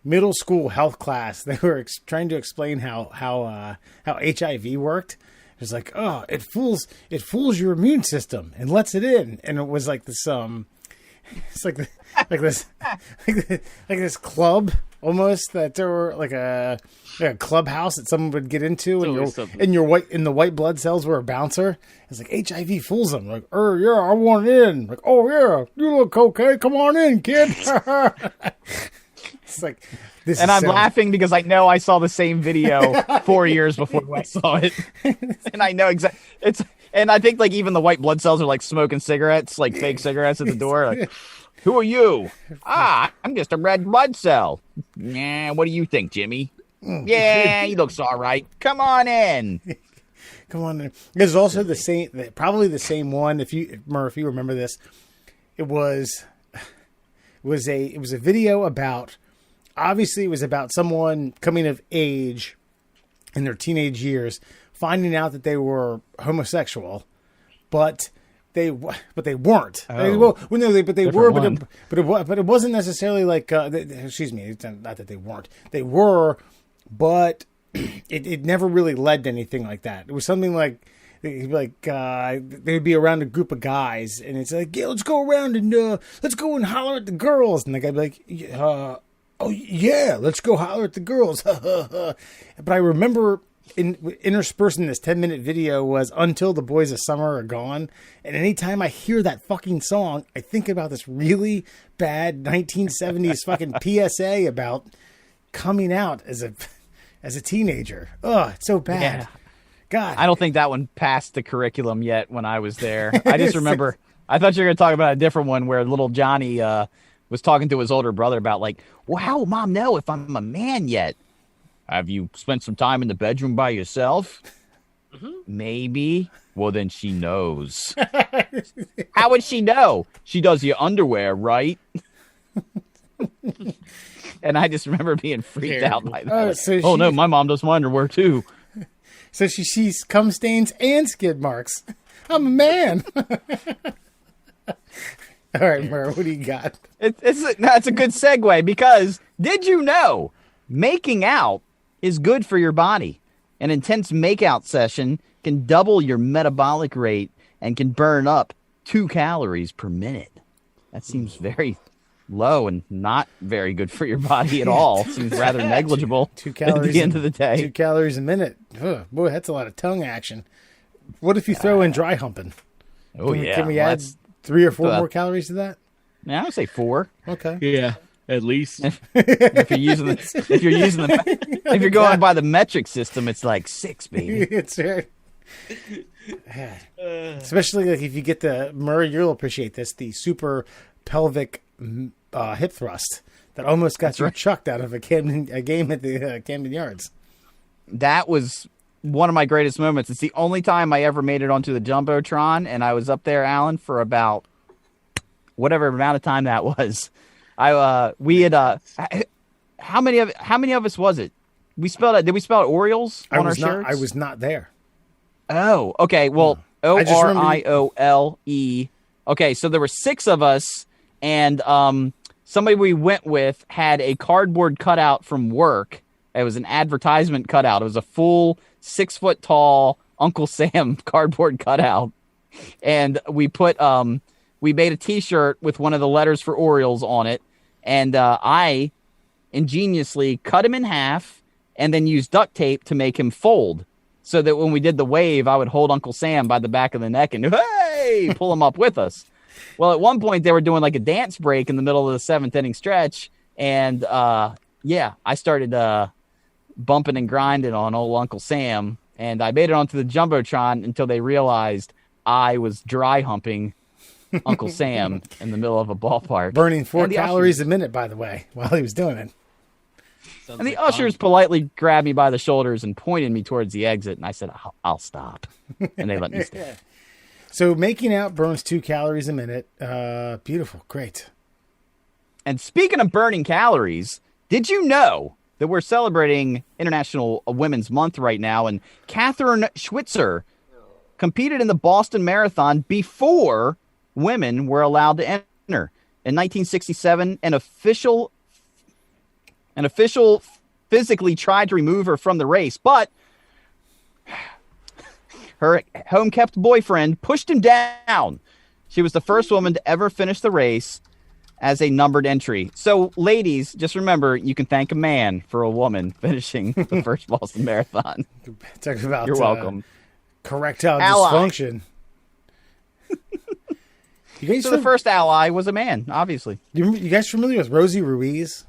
S4: Middle school health class, they were trying to explain how HIV worked. It was like, oh, it fools your immune system and lets it in, and it was like this it's like this club almost that there were like a clubhouse that someone would get into, and the white blood cells were a bouncer. It's like HIV fools them. Like, yeah, I want in. Like, oh yeah, you look okay. Come on in, kid. It's like this,
S2: and I'm laughing because I know I saw the same video 4 years before I saw it, and I know exactly it's. And I think like even the white blood cells are like smoking cigarettes, like fake cigarettes at the door. Like, who are you? I'm just a red blood cell. Nah, what do you think, Jimmy? Yeah, he looks all right. Come on in.
S4: Come on in. There's also probably the same one. If you remember this, it was a video about. Obviously, it was about someone coming of age in their teenage years, finding out that they were homosexual, but they weren't.
S2: Oh,
S4: but they were. But it wasn't necessarily like. Excuse me, it's not that they weren't. They were, but it never really led to anything like that. It was something like. They'd be around a group of guys, and it's like, yeah, let's go around and let's go and holler at the girls, and the guy'd be like, oh yeah, let's go holler at the girls. But I remember interspersed in this 10-minute video was Until the Boys of Summer Are Gone. And anytime I hear that fucking song, I think about this really bad 1970s fucking PSA about coming out as a teenager. Oh, it's so bad.
S2: Yeah.
S4: God.
S2: I don't think that one passed the curriculum yet when I was there. I just remember, I thought you were going to talk about a different one where little Johnny was talking to his older brother about like, well, how will mom know if I'm a man yet? Have you spent some time in the bedroom by yourself? Mm-hmm. Maybe. Well, then she knows. How would she know? She does your underwear, right? And I just remember being freaked out by that. No, my mom does my underwear too.
S4: So she sees cum stains and skid marks. I'm a man. All right, Murr, what do you got?
S2: It's a good segue because did you know making out is good for your body? An intense makeout session can double your metabolic rate and can burn up 2 calories per minute. That seems very low and not very good for your body at all. Seems rather negligible
S4: 2 calories
S2: at the end of the day.
S4: 2 calories a minute. Ugh, boy, that's a lot of tongue action. What if you throw in dry humping? Can we add 3 or 4 more calories to that?
S2: Yeah, I would say 4.
S4: Okay.
S3: Yeah, at least.
S2: if you're going by the metric system, it's like 6, baby.
S4: It's right. Especially like if you get the Murray, you'll appreciate this. The super pelvic hip thrust that almost got you chucked out of a game at the Camden Yards.
S2: That was one of my greatest moments. It's the only time I ever made it onto the Jumbotron, and I was up there, Alan, for about whatever amount of time that was. We had how many of us was it? Did we spell it Orioles on our shirts?
S4: I was not there.
S2: Oh, okay. Well, ORIOLE. Okay, so there were 6 of us, and somebody we went with had a cardboard cutout from work It was an advertisement cutout. It was a full 6 foot tall Uncle Sam cardboard cutout. And we made a t-shirt with one of the letters for Orioles on it. And I ingeniously cut him in half and then used duct tape to make him fold so that when we did the wave, I would hold Uncle Sam by the back of the neck and, hey, pull him up with us. Well, at one point they were doing like a dance break in the middle of the 7th inning stretch. And I started bumping and grinding on old Uncle Sam. And I made it onto the Jumbotron until they realized I was dry humping Uncle Sam in the middle of a ballpark.
S4: Burning 4 calories a minute, by the way, while he was doing it.
S2: And the ushers politely grabbed me by the shoulders and pointed me towards the exit. And I said, I'll stop. And they let me stay.
S4: So making out burns 2 calories a minute. Beautiful. Great.
S2: And speaking of burning calories, did you know that we're celebrating International Women's Month right now? And Catherine Schwitzer competed in the Boston Marathon before women were allowed to enter. In 1967, an official physically tried to remove her from the race, but her home-kept boyfriend pushed him down. She was the first woman to ever finish the race as a numbered entry. So, ladies, just remember, you can thank a man for a woman finishing the first Boston Marathon.
S4: Talk about
S2: You're welcome.
S4: Correctile
S2: Ally.
S4: dysfunction.
S2: So the first ally was a man, obviously.
S4: You guys familiar with Rosie Ruiz?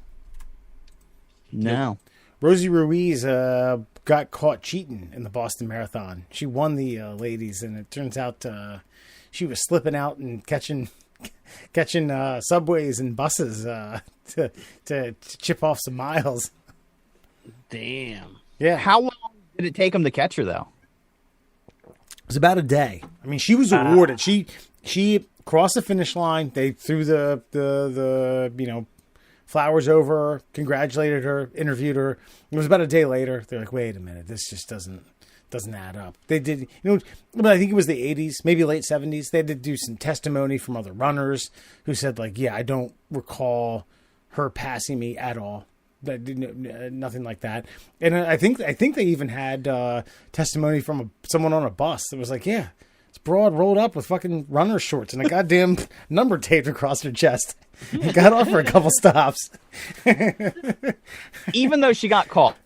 S2: No.
S4: Rosie Ruiz got caught cheating in the Boston Marathon. She won the ladies, and it turns out she was slipping out and catching subways and buses to chip off some miles.
S3: Damn.
S4: Yeah.
S2: How long did it take him to catch her, though?
S4: It was about a day. I mean, she was awarded. She crossed the finish line. They threw the flowers over her, congratulated her, interviewed her. It was about a day later. They're like, wait a minute, this just doesn't add up. They did, but I think it was the 80s, maybe late 70s. They had to do some testimony from other runners who said, like, yeah, I don't recall her passing me at all. Nothing like that. And I think they even had testimony from someone on a bus that was like, yeah, it's broad rolled up with fucking runner shorts and a goddamn number taped across her chest. And got off for a couple stops.
S2: Even though she got caught,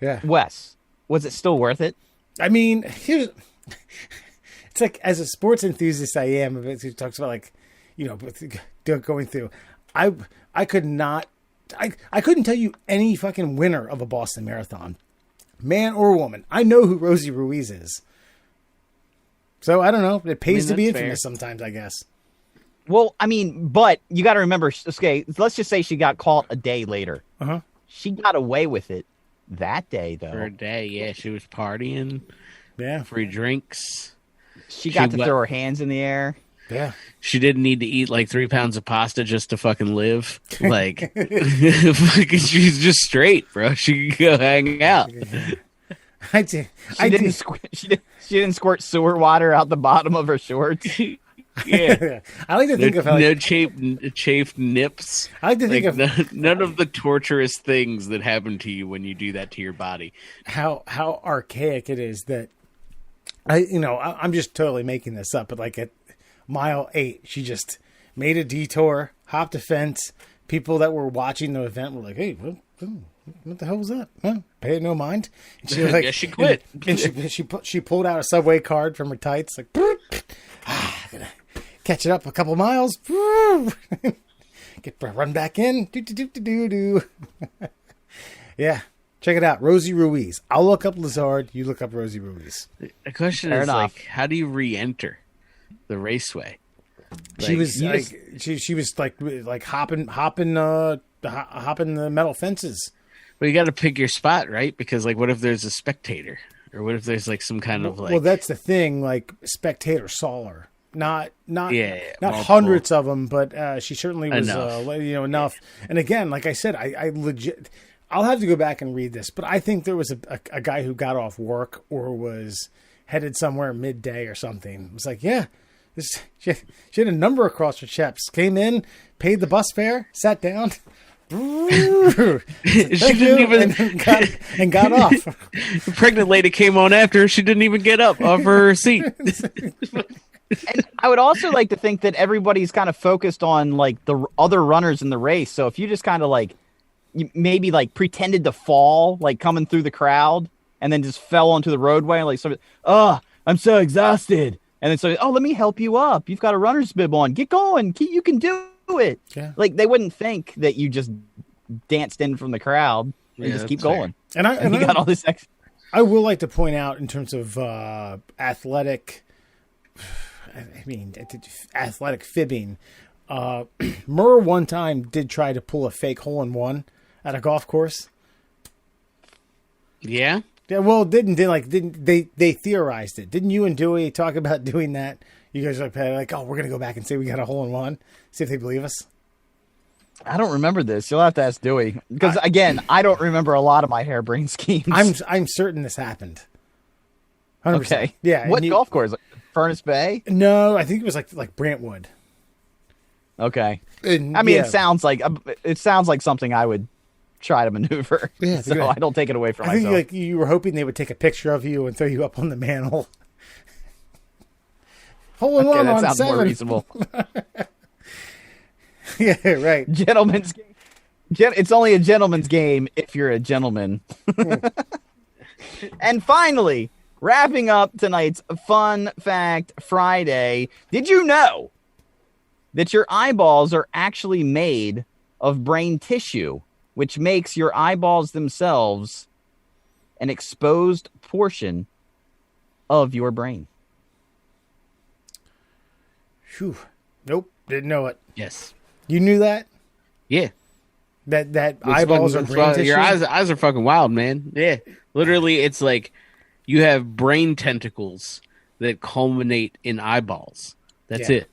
S4: Yeah.
S2: Wes, was it still worth it?
S4: I mean, it's like, as a sports enthusiast I am, who talks about, like, going through, I couldn't tell you any fucking winner of a Boston Marathon, man or woman. I know who Rosie Ruiz is. So I don't know. It pays to be infamous sometimes, I guess.
S2: Well, I mean, but you got to remember, okay, let's just say she got caught a day later.
S4: Uh-huh.
S2: She got away with it that day, though.
S3: For a day, yeah. She was partying.
S4: Yeah.
S3: Free drinks.
S2: She got to throw her hands in the air.
S4: Yeah.
S3: She didn't need to eat like 3 pounds of pasta just to fucking live. Like, she's just straight, bro. She could go hang out.
S2: She didn't squirt sewer water out the bottom of her shorts.
S3: Yeah.
S4: I like to think of how,
S3: no chafed nips.
S4: I like to think of
S3: none of the torturous things that happen to you when you do that to your body.
S4: how archaic it is that I'm just totally making this up, but like at mile 8, she just made a detour, hopped a fence. People that were watching the event were like, "Hey, what the hell was that? Huh? Pay it no mind." And she was like,
S3: Guess she quit.
S4: And she pulled out a subway card from her tights, like, gonna catch it up a couple miles. Run back in. Do. Yeah. Check it out. Rosie Ruiz. I'll look up Lazard. You look up Rosie Ruiz.
S3: The question
S2: Fair
S3: is,
S2: enough.
S3: like, how do you re-enter the raceway?
S4: She was like hopping the metal fences.
S3: Well, you got to pick your spot, right? Because, like, what if there's a spectator? Or what if there's, like, some kind of, like...
S4: Well, that's the thing. Like, spectator saw her. Not
S3: multiple.
S4: hundreds of them, but she certainly was
S3: Enough.
S4: enough. And again, like I said, I legit... I'll have to go back and read this, but I think there was a guy who got off work or was headed somewhere midday or something. It was like, yeah, she had a number across her chest. Came in, paid the bus fare, sat down,
S3: She didn't even.
S4: and got off.
S3: The pregnant lady came on after her. She didn't even get up off her seat.
S2: And I would also like to think that everybody's kind of focused on like the other runners in the race. So if you just kind of like maybe like pretended to fall, like coming through the crowd, and then just fell onto the roadway, like sort of, oh, I'm so exhausted, and then so, oh, let me help you up. You've got a runner's bib on. Get going. You can do it.
S4: Yeah.
S2: Like they wouldn't think that you just danced in from the crowd and just keep going.
S4: And
S2: you got all this extra.
S4: I will like to point out in terms of athletic fibbing. Murr one time did try to pull a fake hole-in-one at a golf course.
S3: Yeah.
S4: Yeah, well, didn't they theorized it? Didn't you and Dewey talk about doing that? You guys are like, oh, we're gonna go back and say we got a hole-in-one. See if they believe us.
S2: I don't remember this. You'll have to ask Dewey because again, I don't remember a lot of my harebrained schemes.
S4: I'm certain this happened. 100%.
S2: Okay.
S4: Yeah.
S2: What golf course? Furnace Bay?
S4: No, I think it was like Brantwood.
S2: Okay.
S4: And,
S2: I mean, it sounds like something I would try to maneuver.
S4: Yeah,
S2: so I don't take it away from
S4: I
S2: myself.
S4: think like you were hoping they would take a picture of you and throw you up on the mantle. Hole in one
S2: that
S4: on
S2: sounds
S4: 7.
S2: more reasonable.
S4: Yeah, right.
S2: Gentleman's game. It's only a gentleman's game if you're a gentleman. And finally, wrapping up tonight's Fun Fact Friday, did you know that your eyeballs are actually made of brain tissue, which makes your eyeballs themselves an exposed portion of your brain?
S4: Whew. Nope, didn't know it.
S3: Yes.
S4: You knew that?
S3: Yeah.
S4: That eyeballs are brain tissue?
S3: Your eyes are fucking wild, man. Yeah. Literally, it's like you have brain tentacles that culminate in eyeballs. That's it.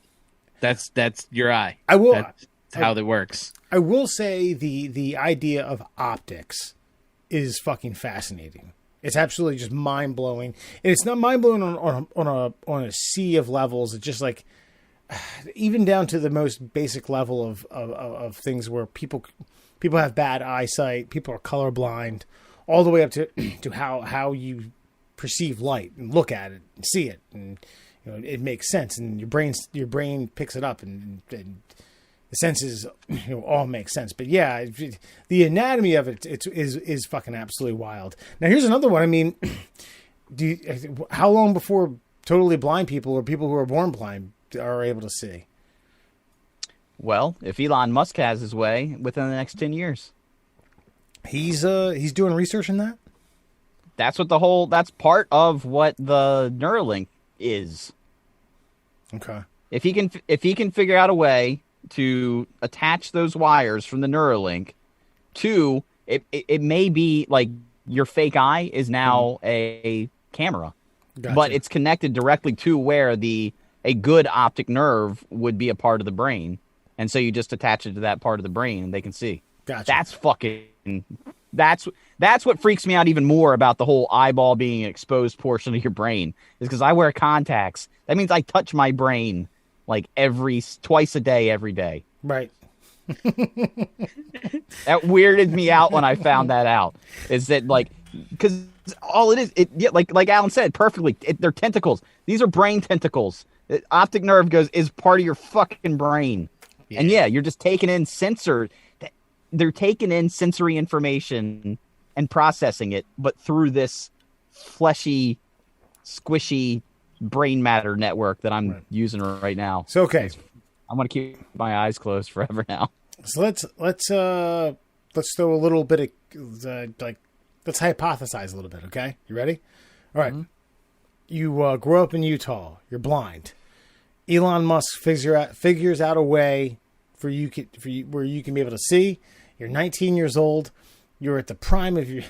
S3: That's your eye. That's how that works.
S4: I will say the idea of optics is fucking fascinating. It's absolutely just mind blowing, and it's not mind blowing on a sea of levels. It's just like even down to the most basic level of things where people have bad eyesight, people are colorblind, all the way up to how you perceive light and look at it and see it, and it makes sense, and your brain picks it up, and the senses all make sense. But yeah, the anatomy of it is fucking absolutely wild. Now here's another one. I mean, how long before totally blind people or people who are born blind are able to see?
S2: Well, if Elon Musk has his way, within the next 10 years.
S4: He's doing research in that?
S2: That's part of what the Neuralink is.
S4: Okay.
S2: If he can figure out a way to attach those wires from the Neuralink to it may be like your fake eye is now a camera.
S4: Gotcha.
S2: But it's connected directly to where a good optic nerve would be a part of the brain. And so you just attach it to that part of the brain and they can see.
S4: Gotcha.
S2: That's what freaks me out even more about the whole eyeball being an exposed portion of your brain is because I wear contacts. That means I touch my brain like twice a day, every day.
S4: Right.
S2: That weirded me out when I found that out. Is that like, because all it is, like Alan said perfectly, they're tentacles. These are brain tentacles. The optic nerve is part of your fucking brain. Yeah. And yeah, you're just taking in they're taking in sensory information and processing it, but through this fleshy, squishy brain matter network that I'm using right now.
S4: So okay,
S2: I'm gonna keep my eyes closed forever now.
S4: So let's throw a little bit of let's hypothesize a little bit. Okay, you ready? All right. Mm-hmm. You grow up in Utah. You're blind. Elon Musk figures out a way for you where you can be able to see. You're 19 years old. You're at the prime of your,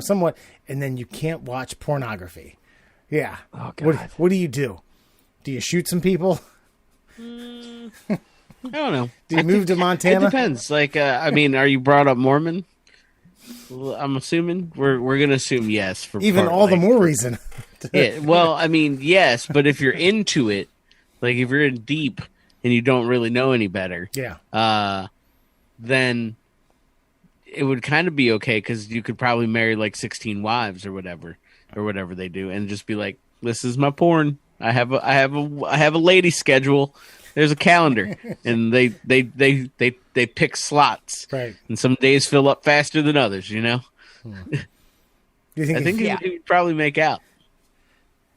S4: somewhat, and then you can't watch pornography. Yeah.
S2: Oh God.
S4: What do you do? Do you shoot some people?
S3: I don't know.
S4: Do you move to Montana?
S3: It depends. Like, I mean, are you brought up Mormon? I'm assuming we're gonna assume yes for
S4: even all the more reason.
S3: Yeah. Well, I mean, yes, but if you're into it, like if you're in deep and you don't really know any better,
S4: yeah.
S3: then it would kind of be okay because you could probably marry like 16 wives or whatever they do, and just be like, "This is my porn. I have a lady schedule. There's a calendar, and they pick slots,
S4: Right.
S3: and some days fill up faster than others. You know,
S4: Do you think
S3: I think
S2: Yeah.
S3: it would probably make out.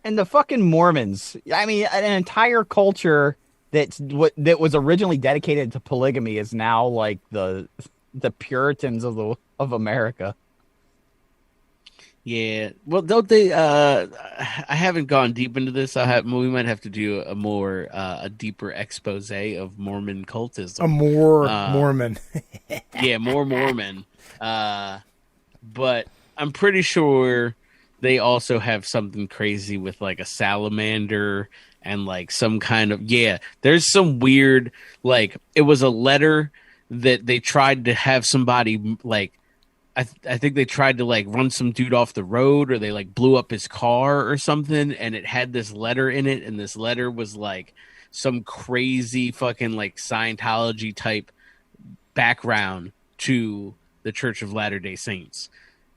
S2: And the fucking Mormons. I mean, an entire culture that was originally dedicated to polygamy is now like the Puritans of America.
S3: Yeah. Well, don't they? I haven't gone deep into this. We might have to do a deeper expose of Mormon cultism.
S4: a more Mormon?
S3: Yeah, more Mormon. But I'm pretty sure they also have something crazy with like a salamander and like some kind of there's some weird, like, it was a letter that they tried to have somebody like, I think they tried to like run some dude off the road, or they like blew up his car or something, and it had this letter in it, and this letter was like some crazy fucking like Scientology type background to the Church of Latter-day Saints.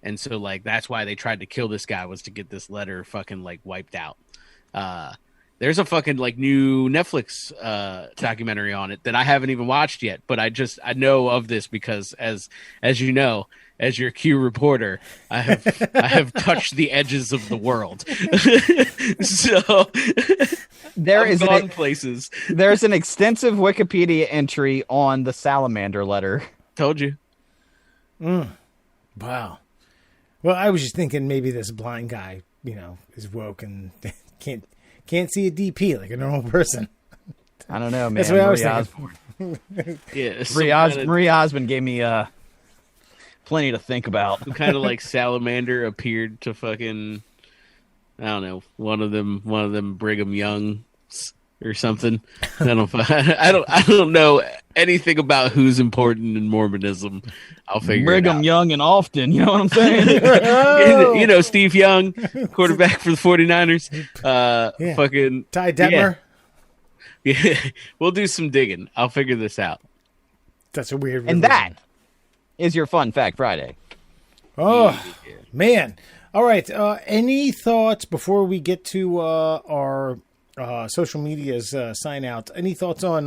S3: And so like that's why they tried to kill this guy, was to get this letter fucking like wiped out. There's a fucking like new Netflix documentary on it that I haven't even watched yet, but I know of this because as you know, as your Q reporter, I have touched the edges of the world. So I've gone places.
S2: There's an extensive Wikipedia entry on the salamander letter.
S3: Told you.
S4: Wow. Well, I was just thinking maybe this blind guy, is woke and can't see a DP like a normal person.
S2: I don't know, man.
S4: That's what I was
S2: Marie
S4: thinking.
S2: Osborne.
S3: Yeah,
S2: Marie Osmond gave me plenty to think about.
S3: some kind of like salamander appeared to fucking, I don't know, one of them Brigham Young or something. I don't know anything about who's important in Mormonism. I'll figure
S2: Brigham
S3: it out.
S2: Young and Often, you know what I'm saying?
S3: You know, Steve Young, quarterback for the 49ers.
S4: Yeah.
S3: Fucking
S4: Ty Detmer.
S3: Yeah, we'll do some digging. I'll figure this out.
S4: That's a weird
S2: And
S4: religion.
S2: that is your Fun Fact Friday.
S4: Oh, man. All right. Any thoughts before we get to our social media's sign out? Any thoughts on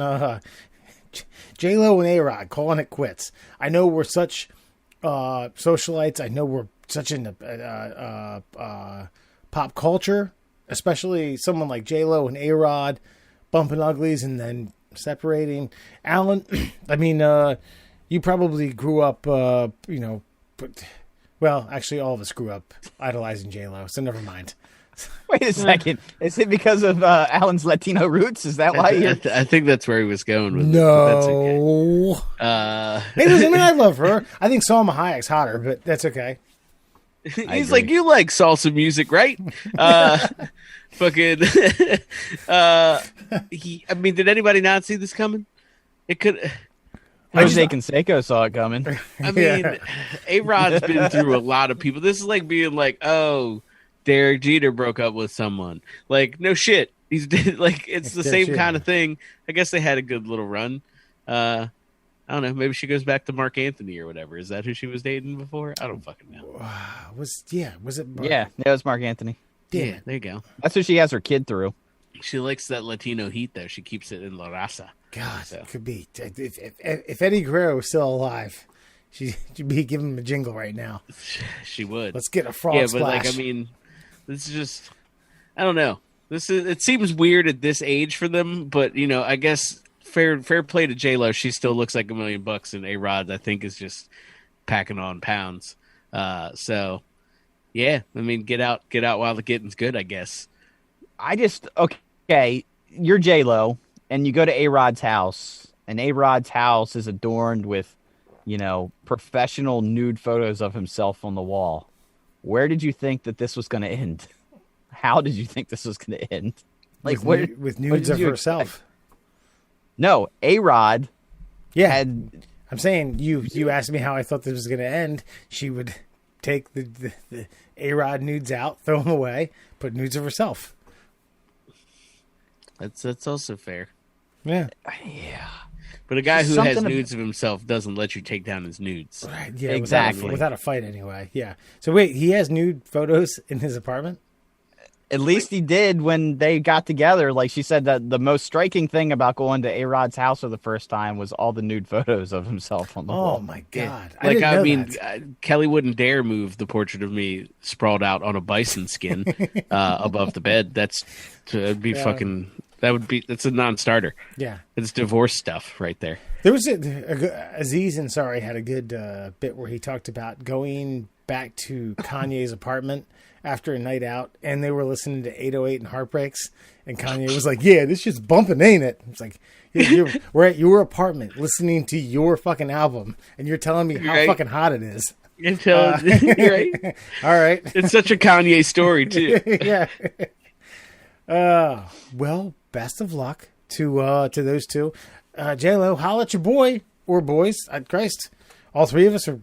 S4: J-Lo and A-Rod calling it quits? I know we're such socialites. I know we're such in pop culture, especially someone like J-Lo and A-Rod bumping uglies and then separating. Alan, I mean, you probably grew up, well, actually all of us grew up idolizing J-Lo, so never mind.
S2: Wait a second. Is it because of Alan's Latino roots? Is that why you're...
S3: I think that's where he was going with it.
S4: No.
S3: But that's okay.
S4: Hey, listen, I mean, I love her. I think Salma Hayek's hotter, but that's okay.
S3: He's
S2: agree.
S3: like, you like salsa music, right? Fucking. I mean, did anybody not see this coming? It could.
S2: Jose Canseco saw it coming.
S3: I mean, A-Rod's been through a lot of people. This is like being like, oh, Derek Jeter broke up with someone. Like, no shit. He's like, it's the same
S4: shit.
S3: kind of thing. I guess they had a good little run. I don't know. Maybe she goes back to Mark Anthony or whatever. Is that who she was dating before? I don't fucking know.
S4: Was it?
S2: Yeah, it was Mark Anthony.
S4: Damn
S3: Yeah,
S4: it.
S3: there you go.
S2: That's who she has her kid through.
S3: She likes that Latino heat, though. She keeps it in La Raza.
S4: God,
S3: So.
S4: it could be. If Eddie Guerrero was still alive, she'd be giving him a jingle right now.
S3: She would.
S4: Let's get a frog
S3: Yeah,
S4: splash.
S3: but like, I mean, this is just, I don't know. It seems weird at this age for them, but you know, I guess fair play to J-Lo. She still looks like $1 million, and A-Rod, I think, is just packing on pounds. So yeah, I mean, get out while the getting's good, I guess.
S2: Okay, you're J-Lo, and you go to A-Rod's house, and A-Rod's house is adorned with, professional nude photos of himself on the wall. Where did you think that this was going to end? How did you think this was going to end? Like,
S4: with nudes of herself.
S2: No, A-Rod
S4: Yeah,
S2: had...
S4: I'm saying you asked me how I thought this was going to end. She would take the A-Rod nudes out, throw them away, put nudes of herself.
S3: That's also fair.
S4: Yeah.
S3: But a guy who has
S2: Something
S3: nudes of himself doesn't let you take down his nudes.
S4: Right, yeah,
S2: Exactly.
S4: without a fight anyway. Yeah. So wait, he has nude photos in his apartment?
S2: At least he did when they got together. Like she said, that the most striking thing about going to A-Rod's house for the first time was all the nude photos of himself on the
S4: Oh
S2: wall.
S4: my god!
S3: Like,
S4: didn't
S3: I
S4: know
S3: mean,
S4: that.
S3: Kelly wouldn't dare move the portrait of me sprawled out on a bison skin above the bed. That'd be fucking. That's a non-starter.
S4: Yeah.
S3: It's divorce stuff right there.
S4: There was Aziz Ansari had a good bit where he talked about going back to Kanye's apartment after a night out, and they were listening to 808 and Heartbreaks, and Kanye was like, "Yeah, this shit's bumping, ain't it?" It's like, we're at your apartment listening to your fucking album, and you're telling me how fucking hot it is.
S3: Right?
S4: All right.
S3: It's such a Kanye story too.
S4: Yeah. Well, best of luck to those two. J-Lo, holla at your boy or boys. Christ, all three of us are.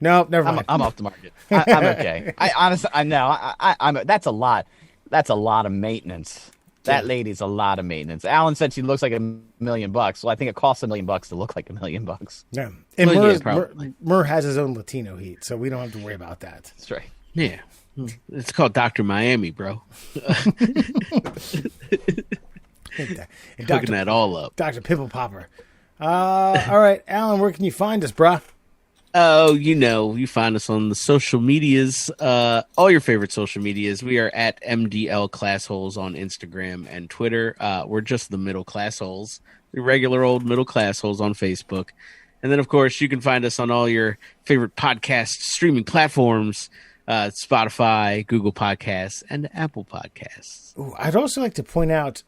S4: No, never mind.
S2: I'm off the market. I'm okay. I honestly, I know. I'm. That's a lot. That's a lot of maintenance. That lady's a lot of maintenance. Alan said she looks like $1 million. Well, I think it costs $1 million to look like $1 million.
S4: Yeah. And
S3: Well, yeah, probably.
S4: Murr has his own Latino heat, so we don't have to worry about that.
S2: That's right.
S3: Yeah. It's called Dr. Miami, bro.
S4: And
S3: Hooking that all up.
S4: Dr. Pimple Popper. All right, Alan, where can you find us, bruh?
S3: Oh, you find us on the social medias, all your favorite social medias. We are at MDL Classholes on Instagram and Twitter. We're just the Middle Classholes, the regular old Middle Classholes on Facebook. And then, of course, you can find us on all your favorite podcast streaming platforms, Spotify, Google Podcasts, and Apple Podcasts.
S4: Ooh, I'd also like to point out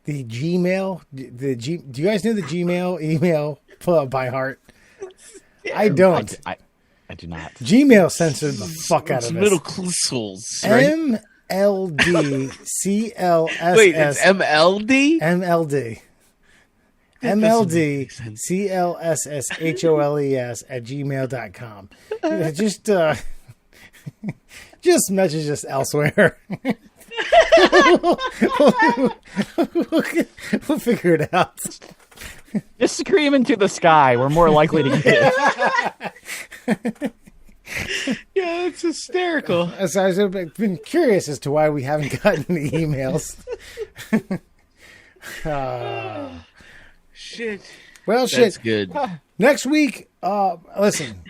S4: the Gmail. Do you guys know the Gmail email by heart? I don't.
S2: I do not.
S4: Gmail censored the fuck out
S3: It's
S4: of
S3: Middle
S4: us.
S3: Classholes, right?
S4: MLDCLSS.
S3: Wait, it's MLD?
S4: MLD. MLDCLSSHOLES at gmail.com. Just message us elsewhere. We'll figure it out.
S2: Just scream into the sky. We're more likely to get it.
S3: Yeah, it's hysterical.
S4: So I've been curious as to why we haven't gotten the emails.
S3: Shit.
S4: Well, shit.
S3: That's good.
S4: Next week, listen,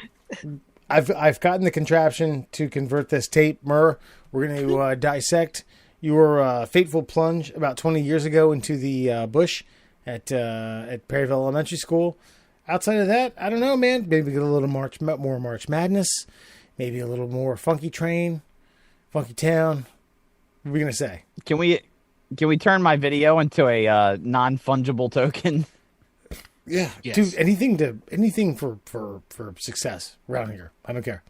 S4: I've gotten the contraption to convert this tape, Murr. We're going to dissect your fateful plunge about 20 years ago into the bush at Perryville Elementary School. Outside of that, I don't know, man. Maybe get a little more March Madness. Maybe a little more Funky Train, Funky Town. What are we going to say?
S2: Can we turn my video into a non-fungible token?
S4: Yeah,
S3: Yes.
S4: dude. Anything for success around here. I don't care.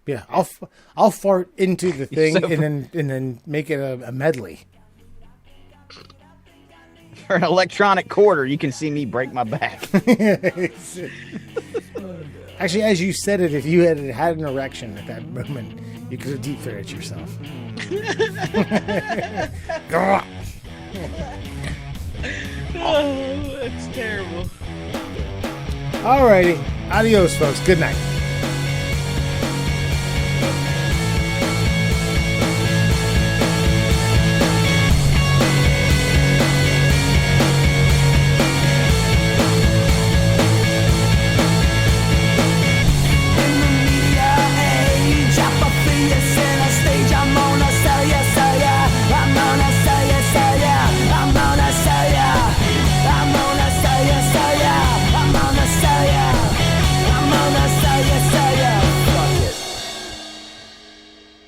S4: Yeah, I'll fart into the thing and then make it a medley.
S2: For an electronic quarter, you can see me break my back.
S4: Actually, as you said it, if you had an erection at that moment, you could have deep throated yourself.
S3: Oh, that's terrible.
S4: Alrighty, adios, folks. Good night.